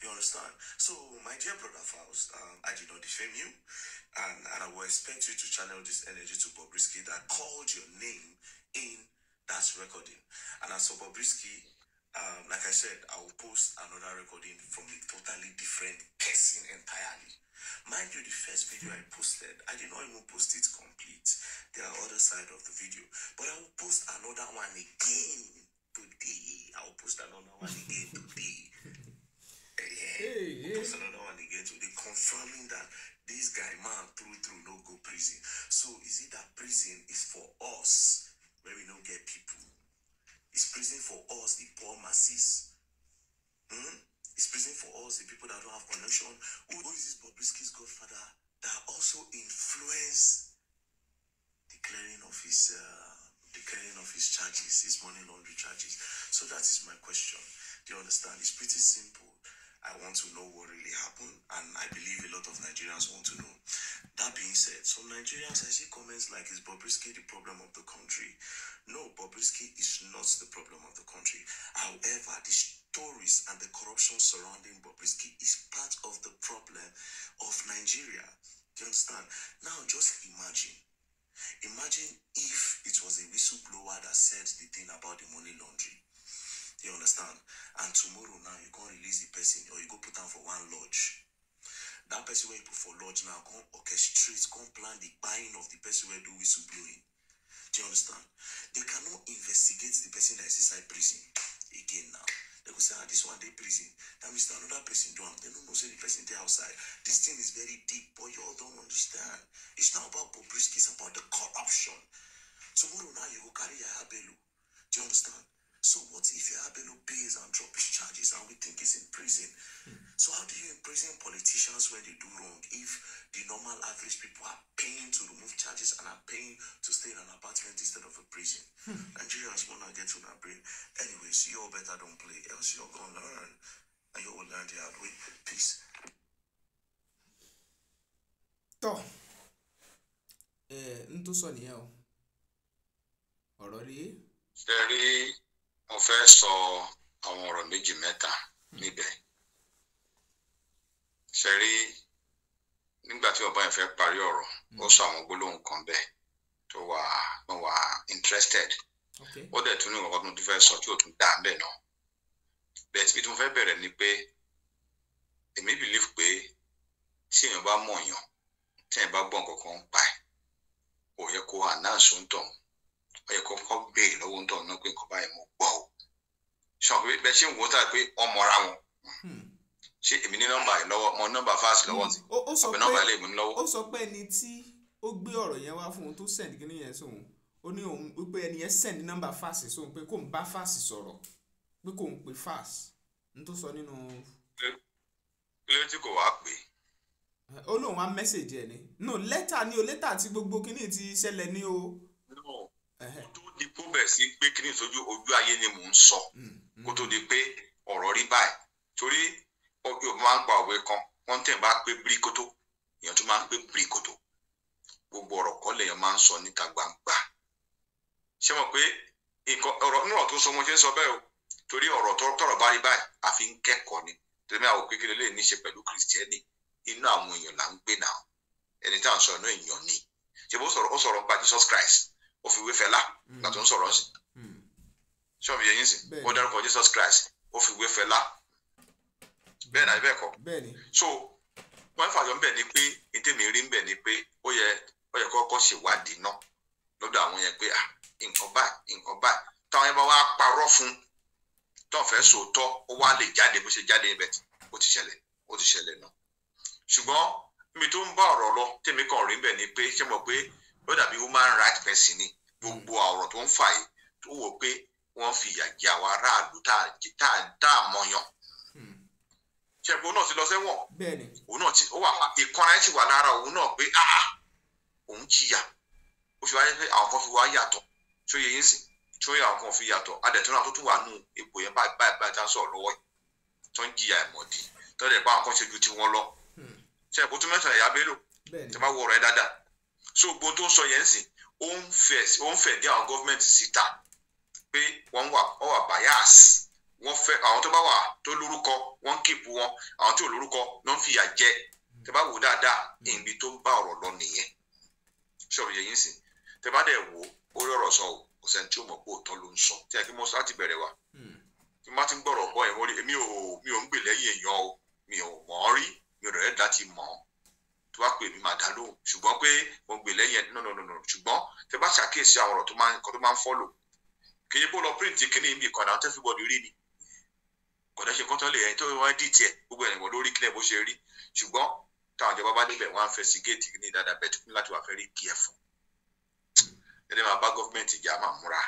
You understand? So, my dear brother Faust, I did not defame you, and I will expect you to channel this energy to Bobrisky that called your name in that recording. And as for Bobrisky, like I said, I will post another recording from a totally different person entirely. Mind you, the first video I posted, I did not even post it complete. There are other side of the video, but I will post another one again today. I will post another one again today. Post another one again today, confirming that this guy, man, through no go prison. So is it that prison is for us, where we don't get people? Is prison for us, the poor masses? Is prison for us, the people that don't have connection? Who is this Bobrisky's godfather that also influence the clearing of his charges, his money laundering charges? So that is my question. Do you understand? It's pretty simple. I want to know what really happened, and I believe a lot of Nigerians want to know. That being said, some Nigerians, I see comments like, is Bobrisky the problem of the country? No, Bobrisky is not the problem of the country. However, the stories and the corruption surrounding Bobrisky is part of the problem of Nigeria. Do you understand? Now, just imagine if it was a whistleblower that said the thing about the money laundering. You understand? And tomorrow now you can't release the person, or you go put down for one lodge. That person where you put for lodge now can't orchestrate, can't plan the buying of the person where do whistleblowing. Do you understand? They cannot investigate the person that is inside prison again now. They will say, this one day prison. That means another person do them. They don't know say the person there outside. This thing is very deep, but you all don't understand. It's not about Bobrisky, it's about the corruption. Tomorrow now you go carry your Abelu. Do you understand? So what if Abelo pays and drop his charges and we think he's in prison? So how do you imprison politicians when they do wrong if the normal average people are paying to remove charges and are paying to stay in an apartment instead of a prison? Nigerians wanna get to that brain. Anyways, you all better don't play, else you're gonna learn. And you will learn the hard way. Peace. Nto sọ nìyẹn o. Ọ̀rọ̀ rí. Ṣé rí mo fẹ́ sọ àwọn ọ̀rọ̀ méjì mẹ́ta níbẹ̀. Ṣé rí nígbà tí ọba yẹn fẹ́ parí ọ̀rọ̀ ó sọ àwọn gbólóhùn kan bẹ́ẹ̀ tó wà interested. Ó dẹ̀ tún ní nǹkan tó fẹ́ sọ tí ò tún dá bẹ́ẹ̀ náà. Bẹ́ẹ̀ tí mo fẹ́ bẹ̀rẹ̀ ni pé èmi believe pé tí èèyàn bá mọ̀ yàn tí èèyàn bá gbọ́ nǹkan kan pa ẹ̀ ó yẹ kó announce ń tàn. Ó yẹ kó kọ́ béèrè lọ́wọ́ ń tọ̀ náà pé nǹkan báyìí mo gbọ́ o. Ṣé pé bẹ́ẹ̀ ṣé ń wò ó tà pé ọmọ ara wọn. Ṣé èmi ní nọ́mbà yìí lọ́wọ́, mo nọ́mbà fáàsì lọ́wọ́ sí. Àbí nọ́mbà ilé mi lọ́wọ́. Ó sọ pé ẹni tí ó gbé ọ̀rọ̀ yẹn wá fún un tó send kíní yẹn sóhun. Ó ní òun wípé ẹni yẹn send nọ́mbà fáàsì sóhun pé kò ń bá fáàsì sọ̀rọ̀. Pé kò ń pe fáàsì. N tó sọ nínú. Ilé tí kò wá pè. Ó lóun wá mẹ́sẹ̀jì ẹ̀ ni. No, lẹ́tà ni o, lẹ́tà tí gbogbo kíní ti ṣẹlẹ̀ ní o. Tó di kó bẹ̀ sí pé kíní sójú ojú ayé ni mò ń sọ kó tó di pé ọ̀rọ̀ rí báyìí torí ọjọ́ máa ń pa òwe kan wọ́n tẹ̀ bá pé bíríkótó èèyàn tún máa ń pé bíríkótó gbogbo ọ̀rọ̀ kọ́ lèèyàn máa ń sọ níta gbangba ṣé mo pé nǹkan ọ̀rọ̀ nínú ọ̀rọ̀ tó sọ mo ṣe ń sọ bẹ́ẹ̀ o torí ọ̀rọ̀ tọ̀rọ̀ bá rí báyìí àfi ń kẹ́kọ̀ọ́ ni tẹ̀mí àwọn kékeré lè ní ṣe pẹ̀lú kìrìsìtẹ́nì inú àwọn èèyàn là ń gbé náà ẹni tá à ń sọ inú èèyàn ni ṣé bó sọ̀rọ̀ ó sọ̀rọ̀ nípa Jesus Christ ó fi wé Fẹlá nígbà tó ń sọ̀rọ̀ sí ṣọ́ọ̀bù yẹn yín sí ó dárúkọ Jesus Christ ó fi wé Fẹlá bẹ́ẹ̀ náà bẹ́ẹ̀ kọ́ so wọ́n fàyọ̀ ń bẹ̀ ni pé ètèmí rí ń bẹ̀ ni pé ó yẹ kọ́kọ́ ṣèwádìí náà lọ́dọ̀ àwọn yẹn pé nǹkan báyìí táwọn yẹn bá wá parọ́ fún tó fẹ́ sòótọ́ ó wá lè jáde bó ṣe jáde ibẹ̀ ó ti ṣẹlẹ̀ náà ṣùgbọ́n mi tó ń bá ọ̀rọ̀ lọ tèmi kàn rí ń bẹ̀ ni pé ṣé mo pé ó dàbí human right person ni gbogbo ọ̀rọ̀ tó ń fà yìí tó wò pé wọ́n fi ìyà jẹ àwọn aráàlú tá a mọ̀yàn. ṣẹ́gun náà ti lọ sẹ́wọ̀n òun náà ó wà ìkanra ẹ̀ sì wà lára òun náà pé òun jìyà ó fi wáyé pé àwọn kan fi wá yàtọ̀ tó yẹ yín sìn tó yẹ àwọn kan fi yàtọ̀ adẹ̀tún náà tó tún wà nù ipò yẹn báyìí tá a sọ̀rọ̀ lọ́wọ́ yìí tó ń jìyà ẹ̀mọ́dì tó dẹ̀ pa àwọn kan ṣe ju tiwọn lọ. ṣẹ́gun tún mẹ́sàn-án Ìyá Bello tẹ́ bá wọ ọ̀rọ̀ ẹ dáadáa so gbogbo tó ń sọ yẹn sìn ó ń fẹ́ dé àwọn gọ́fìmẹ̀ntì síta pé wọ́n wà bias wọ́n fẹ́ àwọn tó bá wà tó lórúkọ wọ́n kíìpù wọn àwọn tí ò lórúkọ ló ń fìyà jẹ tẹ́ bá wò dáadáa ibi tó ń bá ọ̀rọ̀ lọ nìyẹn ṣọ́ọ̀bù yẹn yín sìn tẹ́ bá dẹ̀ wò ó rí ọ̀rọ̀ sọ o kò sẹ́ni tí ó mọ̀ pé òótọ́ ló ń sọ tí a kì í mọ̀ sọ láti bẹ̀rẹ̀ wa tí má ti ń gbọ́rọ̀ bọ́ ẹ̀ wọ́n rí mi ò ń gbè lẹ́yìn èèyàn o mi ò mọ̀ ọ́ rí mi ò rẹ̀ láti mọ̀ ọ́ tó bá pè mí máa dá lóhùn ṣùgbọ́n pé mo gbè lẹ́yìn ẹ̀ no ṣùgbọ́n tẹ́ bá ṣàkíyèsí àwọn ọ̀rọ̀ tó máa ń fọ́lò kì í bó lọ print kìíní ibi ìkànnì àwọn tẹ́fíbọ̀dì rí ni kọ̀dá ṣe kọ́tọ́ lè yẹn tó wọ́n dì tiẹ̀ gbogbo ẹ̀wọ̀n lórí kílẹ̀ bó ṣe rí ṣùgbọ́n táwọn ìjọba bá débẹ̀ wọ́n á investigate ní dáadáa bẹ́ẹ̀ tó ní láti wà fẹ́ rí careful ẹ̀dẹ̀ máa bá gọ́fìmẹ̀ntì ìjà máa múra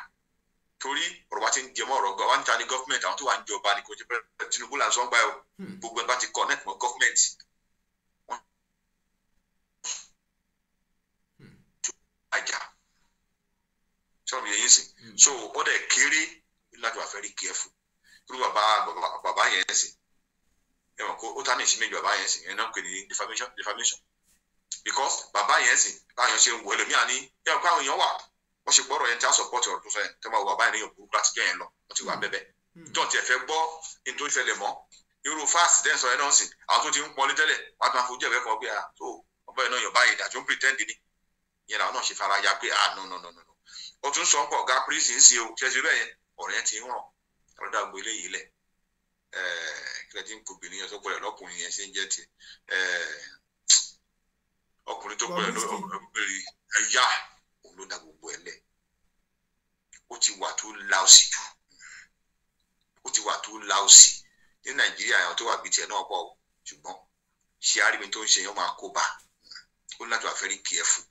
torí ọ̀rọ̀ bá ti ń jẹmọ́ ọ̀rọ̀ gan wọ́n ń ta ní gọ́fìmẹ̀ntì àwọn tó wà ń jọba ní kò jẹ́ pẹ́ Tinubu là ń sọ ń gbà ẹ̀ o gbogbo ẹ̀ bá ti connect mọ́ gọ́fìmẹ̀ntì wọ́n àjà sọ̀rọ̀ yẹn sìn so ó dẹ̀ kéré láti wà fẹ́ rí careful irú bàbá yẹn sìn ẹ̀wọ̀n kó ó tánì sí méjì bàbá yẹn sìn ẹ̀ náà pè ní defamation because bàbá yẹn sìn báyọ̀ ṣe ń wọ ẹlòmíà ní ẹ̀wọ̀n káwọn èèyàn wà wọ́n ṣe gbọ́rọ̀ yẹn tí a support ọ̀rọ̀ tó sọ yẹn tẹ́ máa wọ bàbá yẹn ní yòókù láti jẹ́ yẹn lọ wọ́n ti wà bẹ́bẹ̀ tó tiẹ̀ fẹ́ gbọ́ ní tó ṣẹlẹ̀ mọ́ irú fast dẹ́n sọ yẹn náà sìn àwọn tó ti ń pọnlé tẹ́lẹ̀ wọ́n á máa fojú ẹ̀fẹ́ kan pé tó ọ̀bọ yẹn náà yọ̀ báyìí ìdájọ́ ń pretend ni yẹn làwọn náà ṣe fara ya pé no ó tún sọ pọ̀ ọ̀gá prison ń ṣe o ṣẹ́ṣẹ́ bẹ́ẹ̀ yẹn ọ̀rọ̀ yẹn ti ń ràn ọ̀rọ̀dà gbé eléyìí lẹ̀ kílẹ̀ tí ń kó obìnrin yẹn tó pẹ̀lẹ̀ lọ́kùnrin yẹn ṣe ń jẹ́ ti ọkùnrin tó pẹ̀lẹ̀ lọ́kùnrin ẹ̀yà òun ló dá gbogbo ẹ̀ lẹ̀ ó ti wà tó láòsì jù ó ti wà tó láòsì ní Nàìjíríà yẹn tó wà bíi tiẹ̀ náà pọ̀ ṣùgbọ́n ṣé àrími tó ń ṣe yẹn máa kó bá ó ní láti wà very careful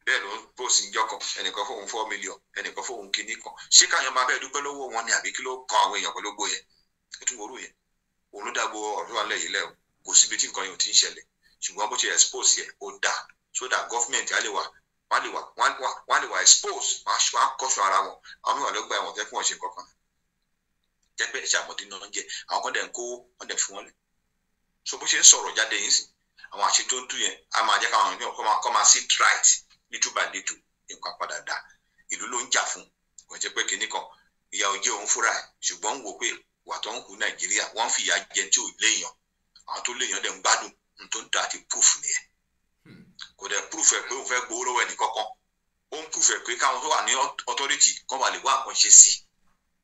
bẹ́ẹ̀ ló ń pòsì ń jọkàn ẹnìkan fóun 4 million ẹnìkan fóun kìíní kan ṣé káyọ̀ máa bẹ́ẹ̀ dúpẹ́ lọ́wọ́ wọn ni àbí kí ló kan àwọn èèyàn pẹ̀lú gbó yẹn ètò ìwòrú yẹn òun ló dàgbò ọ̀rọ̀ wà lẹ́yìn lẹ́wọ̀ kò síbi tí nǹkan yẹn ò ti ń ṣẹlẹ̀ ṣùgbọ́n bó ti expose yẹ ó dáa so that government á lè wà wọ́n lè wà expose wọ́n á kọ́sùn ara wọn àwọn mìíràn ló gba ẹ̀wọ̀n jẹ́ kí wọ́n ṣe nǹkan kan jẹ́ pé ẹ̀ṣẹ̀ àmọ́dé náà jẹ́ àwọn kan dẹ̀ ń kó wọ́n dẹ̀ fi wọ́n lẹ̀ so bó ṣe ń sọ̀rọ̀ jáde yìí sí àwọn àṣẹ tó ń dùn yẹn á máa jẹ́ káwọn èèyàn kọ́ máa sit right little by little nǹkan padà dá ìlú ló ń jà fún kò jẹ́ pé kinní kan ìyà ò jẹ́ òun fúnra ẹ̀ ṣùgbọ́n ń wò pé wà tó ń kú Nàìjíríà wọ́n ń fìyà jẹ tí ò léèyàn àwọn tó léèyàn dẹ̀ ń gbádùn tó ń ta àti proof nìyẹn kò dẹ̀ proof ẹ̀ pé òun fẹ́ gbowó lọ́wọ́ ẹnì kankan ó ń proof ẹ̀ pé káwọn tó wà ní authority kan wà lè wá nǹkan ṣe sí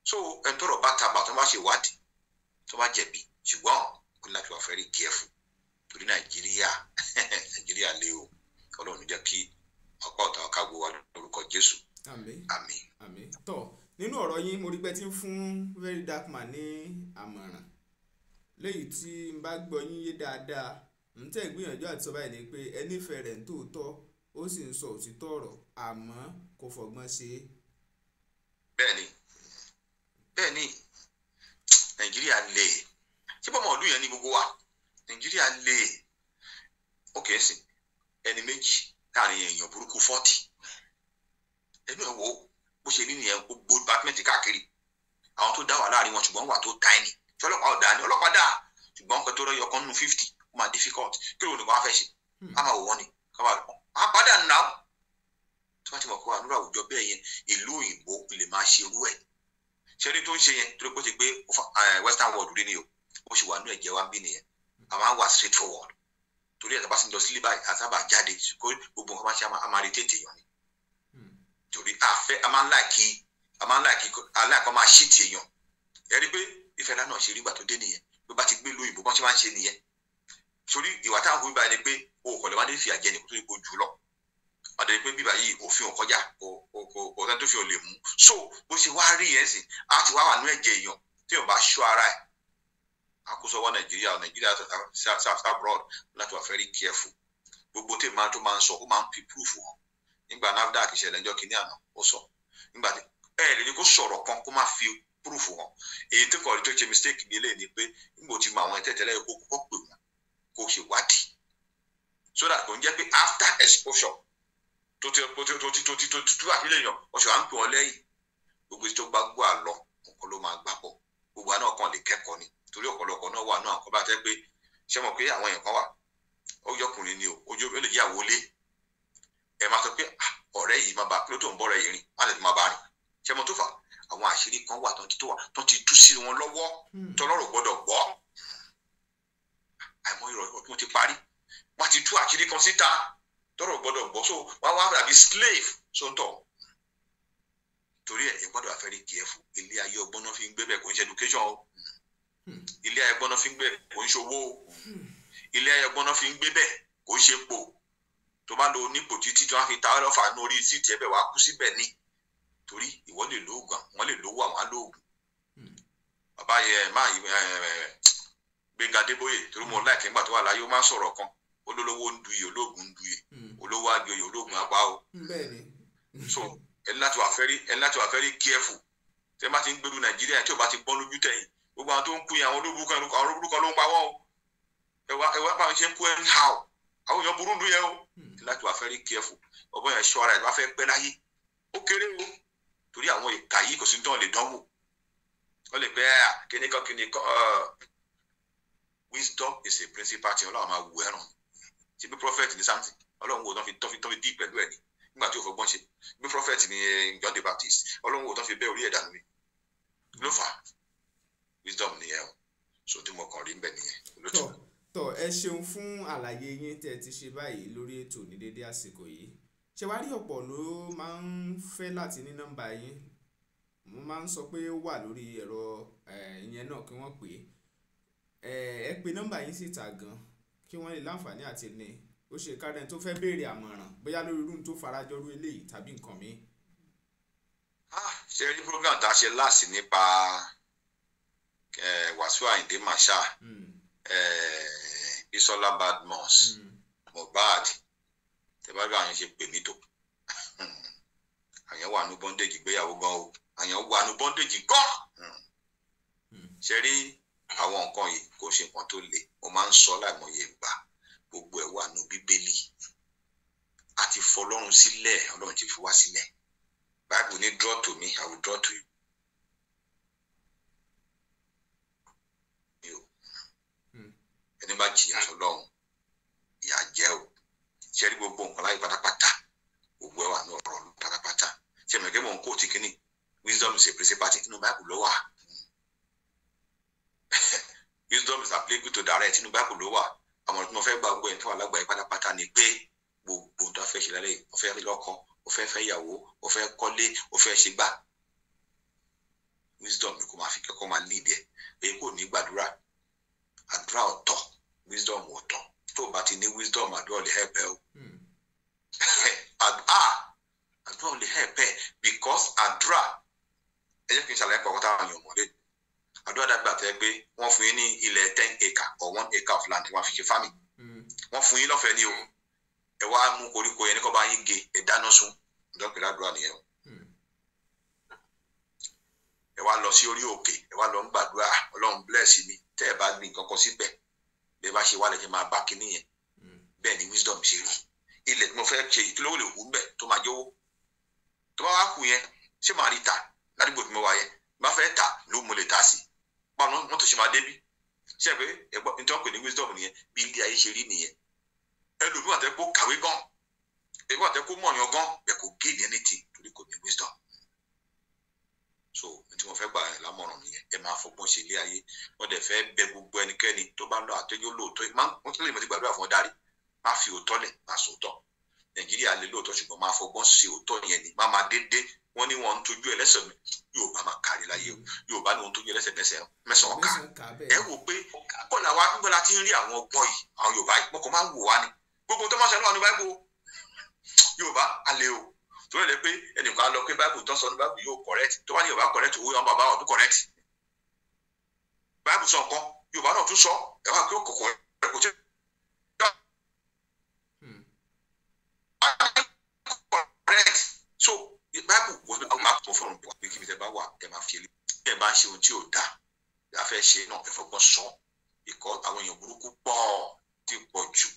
so ẹni tọrọ bá tabà tó bá ṣe ìwádìí tó bá jẹ̀bi ṣùgbọ́n kò ní láti wà very careful torí Nàìjíríà lé o Ọlọ́run jẹ́ kí ọ̀pọ̀ ọ̀tá ọ̀ká gbowó lórúkọ Jésù àmín. Tọ́ nínú ọ̀rọ̀ yín mo rí pé tí ń fún Very Dark Man ní àmọ̀ràn léyìí tí n bá gbọ́ yín yé dáadáa ń tẹ̀ gbìyànjú àti sọ báyìí ni pé ẹ nífẹ̀ẹ́ rẹ̀ ń tòótọ́ ó sì ń sọ òtítọ́ ọ̀rọ̀ àmọ́ kò fọgbọ́n ṣe é. bẹ́ẹ̀ni Nàìjíríà lè ṣé bọ́mọ ọdún yẹn ní gbogbo wa Nàìjíríà lè ó kìí sìn ẹni méjì láàrin èèyàn burúkú 40 ẹnu ẹ̀ wò bó ṣe rí nìyẹn gbogbo dìpátímẹ́ǹtì káàkiri àwọn tó dá wà láàrin wọn ṣùgbọ́n wà tó tiny tí ọlọ́pàá ọ̀dà ni ọlọ́pàá dà ṣùgbọ́n nǹkan tó rọ́yọ̀ kan nínú 50 ó máa difficult kí ló ní kó wá fẹ́ ṣe á máa wò wọ́n ni ká máa lọ á padà nà ó tí wọ́n ti mọ̀ pé wà nínú àwùjọ bẹ́ẹ̀ yẹn ìlú òyìnbó lè máa ṣe irú ẹ̀ ṣẹ́ni tó ń ṣe yẹn torí pé ó ti gbé western world rí ni o ó ṣì wà nínú ẹ̀jẹ̀ wa ń bí nìyẹn àwọn á wà straight forward torí ẹ̀ tàbá sí lọ sílé báyìí àtàbà jáde kó gbogbo nǹkan bá ṣe a máa rí tètè yàn ni torí a máa ń láìkí aláìkọ́ máa ṣí ti èèyàn ẹ rí pé ìfẹ́ lánàá ṣe rí ìgbà tó dé nìyẹn bí bá ti gbé lóyìnbó bọ́n ṣe máa ń ṣe nìyẹn torí ìwà táwọn kò bíbá ẹni pé o kò lè má dé fi àjẹ nìkan tó lè kó jù lọ ọ̀dọ̀ ni pé bíbá yìí òfin ò kọjá kò sẹ́ni tó fi ò lè mú so bó ṣe wá rí yẹn sìn á ti wá wà nú ẹ̀jẹ̀ èèyàn tí yóò bá ṣọ́ ara ẹ̀ àkóso ọwọ́ Nàìjíríà south abroad láti wà very careful gbogbo tí màá tó máa ń sọ ó máa ń fi proof hàn nígbà NAFDAC ìṣẹ̀lẹ̀ ẹjọ́ kìíní àná ó sọ nígbà tí lè ní kó sọ̀rọ̀ kan kó má fi proof hàn èyí tó kọ̀ rí tó ṣe mistake ní eléyìí ni pé nígbà tí mo àwọn ẹ̀tẹ̀tẹ̀lẹ̀ kó kọ́kọ́ pè wọ́n kó ṣe wádìí so that kò ń jẹ́ pé after exposure tó àfilẹ̀ yàn wọ́n ṣe wá ń pè wọ́n lẹ́yìn gbogbo tó bá gbọ́ àlọ́ nǹkan ló máa gbà pọ̀ gbogbo àná kan lè kẹ́kọ̀ọ́ ni torí ọ̀pọ̀lọpọ̀ náà wà náà kọ́ bá tẹ́ pé ṣé mọ̀ pé àwọn èèyàn kan wà ó yọkùnrin ni o ojú ó lè jẹ́ àwọlé ẹ máa sọ pé ọ̀rẹ́ yìí máa bá kí ló tó ń bọ́ ọ̀rẹ́ yìí rìn má lè máa bá rìn ṣé mo tó fà àwọn àṣírí kan wà tó ti tú sí wọn lọ́wọ́ tọ́lọ́rọ̀ gbọ́dọ̀ gbọ́ àìmọ̀ ìrọ̀ tó ti parí wọ́n ti tú àṣírí kan síta tọ́lọ́rọ̀ gbọ́dọ̀ gbọ́ so wọ́n wá dàbí slave sóńtọ̀ torí ẹ̀ gbọ́dọ̀ àfẹ́rí careful ilé ayé ọgbọ́n náà fi ń gbé bẹ́ẹ̀ kò ń ṣe education o ilé ayé ọgbọ́n náà fi ń gbé kò ń ṣòwò o ilé ayé ọgbọ́n náà fi ń gbé bẹ́ẹ̀ kò ń ṣe pò tó bá lo onípò títí tí wọ́n fi ta ọ́ lọ́fà ní orí síìtì ẹ̀ bẹ́ẹ̀ wá kú síbẹ̀ ni torí ìwọ lè lóògùn àwọn lè lówó àwọn alóògùn bàbá yẹn máa Gbẹ́ngà Adébóyè torí mo láìpẹ́ nígbà tó wà láyé ó máa ń sọ̀rọ̀ kan olólówó ń duyè olóògùn ń duyè olówó àgbèyè olóògùn apá o so ẹ láti wà fẹ́rí careful tẹ́ bá ti ń gbèrú Nàìjíríà tí ò bá ti gbọ́n lójú tẹ̀yìn gbogbo àwọn tó ń kú yẹn àwọn olóburúkọ ló ń pa wọ́n o ẹ wá báwọn ṣe ń kú anyhow àwọn èèyàn burú ń dún yẹn o láti wà fẹ́rí careful ọgbọ́n yẹn ṣọ́ra ẹ̀ bá fẹ́ pẹ́ láyé ó kéré o torí àwọn ìka yìí kò sí ní tán lè dánwò ó lè pẹ́ kíníkan wisdom is a principal tí Ọlọ́run máa wù ẹ̀ràn tí bí prophet ní something Ọlọ́run wò tán fi dí pẹ̀lú ẹ̀ ní nígbà tí ó fọgbọ́n ṣe bí prophet ní John the Baptist Ọlọ́run wò tán fi bẹ́ orí ẹ̀dá nù mí ló fà á wisdom nìyẹn o so tí mo kàn rí nbẹ nìyẹn. tọ ẹ ṣeun fún àlàyé yín tẹ́ ẹ ti ṣe báyìí lórí ètò ní dédé àsìkò yìí ṣe wá rí ọ̀pọ̀ ló máa ń fẹ́ láti ní nọ́mbà yín mo máa ń sọ pé ó wà lórí ẹ̀rọ ìyẹn náà kí wọ́n pè ẹ pè nọ́mbà yín síta gan kí wọ́n lè láǹfààní àti ní ó ṣe kárẹ̀ tó fẹ́ béèrè àmọ̀ràn bóyá lórí irú tó farajọrú eléyìí tàbí nǹkan mi. ṣe rí program tá a ṣe láàsì nípa Wàsíù Àyìndé Marshal Bísọ́lá Badmus Mohbad tẹ́bàgbà àyàn ṣe pè mí tó àyàn wà ní bondage gbéyàwó gan o àyàn wà ní bondage gan ṣe rí àwọn nǹkan yìí kò ṣe nǹkan tó le mo máa ń sọ láìmọye ìgbà gbogbo ẹ̀ wà ní Bíbélì a ti fọlọ́run sílẹ̀ Ọlọ́run ti fi wá sílẹ̀ Bible ní draw to me I will draw to you. ẹni bá jìyà sọ́lọ́run ìyà jẹ́ o ṣe rí gbogbo nǹkan láyé pátápátá gbogbo ẹ̀ wà ní ọ̀rọ̀ pátápátá ṣe mẹ̀kẹ́ mọ̀ ń kó tí kínní wisdom is a principal inú Bible ló wà wisdom is applicable to direct inú Bible ló wà àmọ́ tí mo fẹ́ gba gbogbo ẹ̀ tó wà lágbàáyé pátápátá ni pé gbogbo tó fẹ́ ṣe lálẹ́ ó fẹ́ lọ́kọ ó fẹ́ fẹ́ ìyàwó ó fẹ́ kọ́lé ó fẹ́ ṣe gbà wisdom ni kò máa fi kẹ́kọ̀ọ́ máa lead ẹ̀ èyí kò ní gbàdúrà àdúrà ọ̀tọ̀ wisdom ọ̀tọ̀ tó bá ti ní wisdom àdúrà lè help ẹ o àdúrà lè help ẹ because àdúrà ẹ jẹ́ kí n ṣàlàyé kọ̀ọ̀kan táwọn èèyàn mọ̀lẹ́ àdúrà dàgbà tẹ́ pé wọ́n fún yín ní ilẹ̀ 10 acre or 1 acre of land wọ́n fi ṣe farming wọ́n fún yín lọ́fẹ̀ẹ́ ní o ẹ wá mú koríko yẹn ní kọ́ bá yín gé ẹ dáná sun ìdọ́pẹ̀lẹ́ àdúrà nìyẹn o ẹ wá lọ sí orí òkè ẹ wá lọ ń gbàdúrà Ọlọ́run bless mi tẹ́ ẹ bá gbìn nǹkan kan síbẹ̀ bẹ́ẹ̀ bá ṣe wálẹ̀ ṣe máa bá kinní yẹn bẹ́ẹ̀ ni wisdom ṣe rí ilẹ̀ tí mo fẹ́ ṣe ìtúlówó lè wú bẹ́ẹ̀ tó máa jówó tó bá wá kù yẹn ṣé màá rí ta ládùúgbò tí mo wà yẹn bá fẹ́ tà ló mo lè tà sí báwo wọ́n tó ṣe máa débí ṣé ẹ pé ẹ̀gbọ́n nítorí wọ́n pè ní wisdom nìyẹn bí ilé ayé ṣe rí nìyẹn ẹlòmíràn tẹ́ kó kàwé gan ẹlòmíràn tẹ́ kó mọ̀yàn gan bẹ́ẹ̀ kò gé ní anything torí kò ní wisdom so tí mo fẹ́ gbà ẹ̀ lámọ̀ràn nìyẹn ẹ máa fọgbọ́n ṣe ilé ayé wọ́n dẹ̀ fẹ́ bẹ gbogbo ẹnikẹ́ni tó bá lọ àtẹ́jọ́ lóòótọ́ wọ́n tún lè mọ̀ sí gbàdúrà fún ọ dárí má fi òótọ́ lẹ̀ má sòótọ́ Nàìjíríà lè lóòótọ́ ṣùgbọ́n máa fọgbọ́n ṣe òótọ́ yẹn ni má máa dédé wọ́n ní wọn ń tójú ẹlẹ́sẹ̀ mi Yorùbá máa kárí láyé o Yorùbá ní wọn ń tójú ẹlẹ́sẹ̀ mẹ́sàn-án ká ẹ wò pé kọ́lá wa gbọ́dọ̀ ti ń rí àwọn ọgbọ́n yìí àwọn Yorùbá yìí mọ́kàn máa ń wò wá ni gbogbo tó máa ṣe lọ́wọ́ ní báyìí Yorùbá alẹ́ o torí ẹ̀ pé ẹnìkan lọ pé Bible tó sọ ní Bible yóò correct tó bá ní Yorùbá correct owó yẹn bàbá ọdún correct Bible sọ nǹkan Yorùbá náà tún sọ ẹ wá pé ó kò correct correct so Bible wò ní àwọn àpò fọlọ́n pọ̀ pé kí ni ẹ bá wà ẹ máa fi ẹlẹ́ ẹ bá ń ṣe ohun tí ò dáa ẹ fẹ́ ṣe náà ẹ fọgbọ́n sọ ìkọ́ àwọn èèyàn burúkú pọ̀ tí pọ̀ jù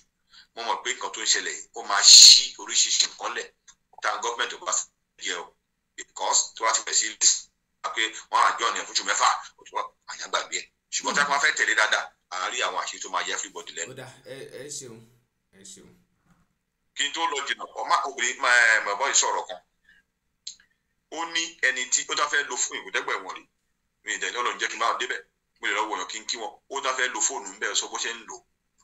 mo mọ̀ pé nǹkan tó ń ṣẹlẹ̀ ó máa ṣí oríṣiríṣi nǹkan lẹ̀ táwọn gọ́ọ̀mẹ̀ntì ò bá yẹ o because tó bá ti bẹ̀ sí pé wọ́n àjọ ní ẹ̀fúnṣù mẹ́fà àyàn gbàgbé ẹ̀ ṣùgbọ́n tí wọ́n fẹ́ tẹ̀lé dáadáa àárí àwọn àṣírí tó máa yẹ everybody lẹ́nu. ó dà ẹ ṣeun ṣeun. kí n tó lọ jìnnà ọmọ obìnrin mọ̀bọ́ ìṣòro kan ó ní ẹni tí ó dá fẹ́ lo fún ìwòdẹ́gbẹ̀ wọn rí mi ìdẹ́ni ọlọ́run jẹ́ kí n bá wọn débẹ̀ mo lè lọ wọ̀nyàn kí n kí wọn ó dá fẹ́ lo fóònù ń bẹ̀rẹ̀ sọ bó ṣe ń lò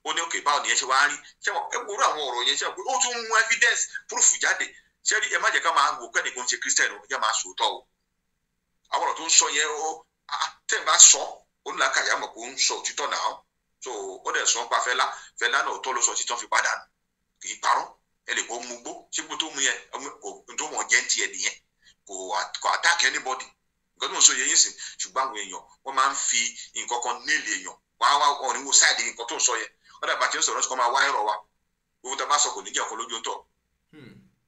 ó ní òkè báwo nìyẹn ṣe wá rí ṣé wọn ẹ wúrọ àwọn ọ̀rọ̀ yẹn ṣe pé ó tún mú evidence proof jáde ṣé rí ẹ má jẹ́ ká máa wò pé nìkan ṣe Christian ó jẹ́ máa sòótọ́ o àwọn ọ̀rọ̀ tó ń sọ yẹn ó tẹ́ ẹ bá sọ ó ní làákàyà mọ̀ pé ó ń sọ òtítọ́ náà so ó dẹ̀ sọ pa Fẹlá náà tó ló sọ títọ́ fi padà kì í parọ́ ẹ lè kó mú gbó ṣé gbó tó mú yẹn tó wọ́n jẹ́ ń tiẹ̀ nìyẹn kò attack anybody nǹkan tó ń sọ yẹn yín sìn ṣùgbọ́n àwọn èèyàn wọ́n máa ń fi nǹkan kan nílé èèyàn wọ́n á ní wo sáìdì nǹkan tó ń sọ yẹn wọ́n dàgbà tí ó sọ̀rọ̀ sọ́kọ́ máa wá ẹ̀rọ wa owó tá a bá sọ kò ní jẹ́ ọ̀kan lójú ń tọ̀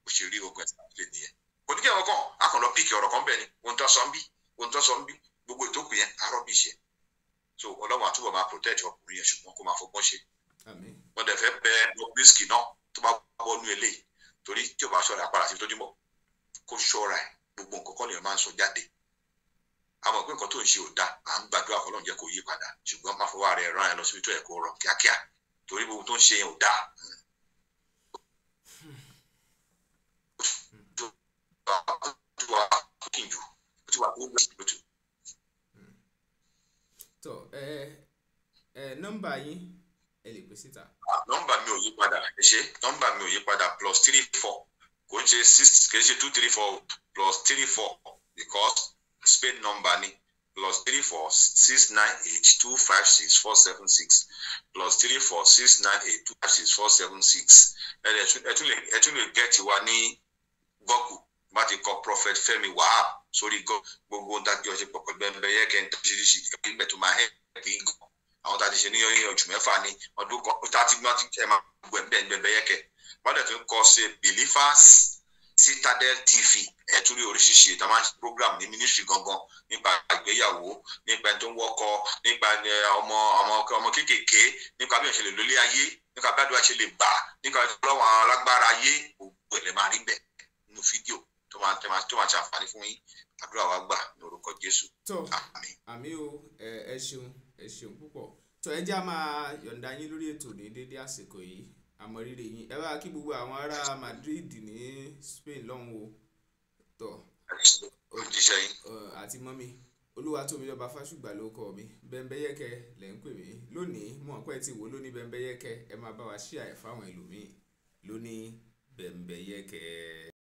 ó ṣe rí ogun ẹ̀sìn àti nìyẹn kò ní jẹ́ ọ̀kan a kàn lọ píìkì ọ̀rọ̀ kan bẹ́ẹ̀ ni ohun tó sọ ń bí gbogbo ìtókù yẹn arọ́ bí ṣe so ọlọ́run àtúbọ̀ máa protect ọkùnrin yẹn ṣùgbọ́n kó máa fọgbọ́n ṣe wọ́n dẹ̀ fẹ́ bẹ Bobrisky náà tó bá wọnú eléyìí torí tí ò bá ṣọ́ra apára sí tójúmọ́ kó ṣọ́ra ẹ̀ gbogbo nǹkan kan lè máa ń sọ jáde àmọ́ pé nǹkan tó ń ṣe ò dáa à ń gbàdúrà kọ́ lọ́n jẹ́ kó yí padà ṣùgbọ́n máa fọwọ́ rẹ̀ rán ẹ lọ síbi tó yẹ kó rọ kíákíá torí gbogbo tó ń ṣe yẹn ò dáa. tó nọ́mbà yín ẹ lè pè síta. nọ́mbà mi ò yí padà ẹ ṣe nọ́mbà mi ò yí padà +34 kò ń ṣe 6 kì í ṣe 234 +34 because Spain number ni +34 698 256 476 +34 698 256 476 ẹ tún lè gẹ́ẹ̀tì wa ní Google bá ti kọ Prophet Fẹ́mi Wahab sórí gbogbo ohun tá a ti ọṣẹ pọ̀ pẹ̀lú bẹ́ẹ̀ yẹ kẹ́ ń tọ́ṣiríṣi ẹgbẹ́ tó máa hẹ́ bí gan àwọn tá a ti ṣe ní oṣù mẹ́fà ní ọdún kan tá a ti gbọ́n ti ẹ̀ máa gbọ́ ẹ̀ bẹ́ẹ̀ yẹ kẹ́ wọ́n dẹ̀ tún kọ́ sí Believers Citadel TV ẹ̀ tún rí oríṣiríṣi ìta máa ń ṣe program ní ministry gangan nípa ìgbéyàwó nípa ẹni tó ń wọ́kọ nípa ọmọ kéékèèké nípa bí wọ́n ṣe lè lólé ayé nípa bí àdúrà ṣe lè bà nípa ìfọwọ́ àwọn alágbára ayé gbogbo ẹ̀ lè máa rí bẹ̀ nínú fídíò tó máa ṣe àǹfààní fún yín àdúrà wa gbà ní orúkọ Jésù. àmín o ẹ ṣeun púpọ̀ tó ẹ já máa yọ̀ǹda yín lórí ètò ní dédé àsìkò yìí àmọ́ rírì yín ẹ bá kí gbogbo àwọn ará Madrid ní Spain lọ́hùn o tó òjíṣẹ́ yín àti mọ́mí Olúwatóbilọ́ba Fásùgbà ló kọ mi Bẹ́mbẹ́yẹ́kẹ́ lẹ́ ń pè mí lónìí mọ̀ pé tí wo lóní Bẹ́mbẹ́yẹ́kẹ́ ẹ máa bá wa ṣíà ẹ̀ fáwọn ẹlòmíì lóní Bẹ́mbẹ́yẹ́kẹ́.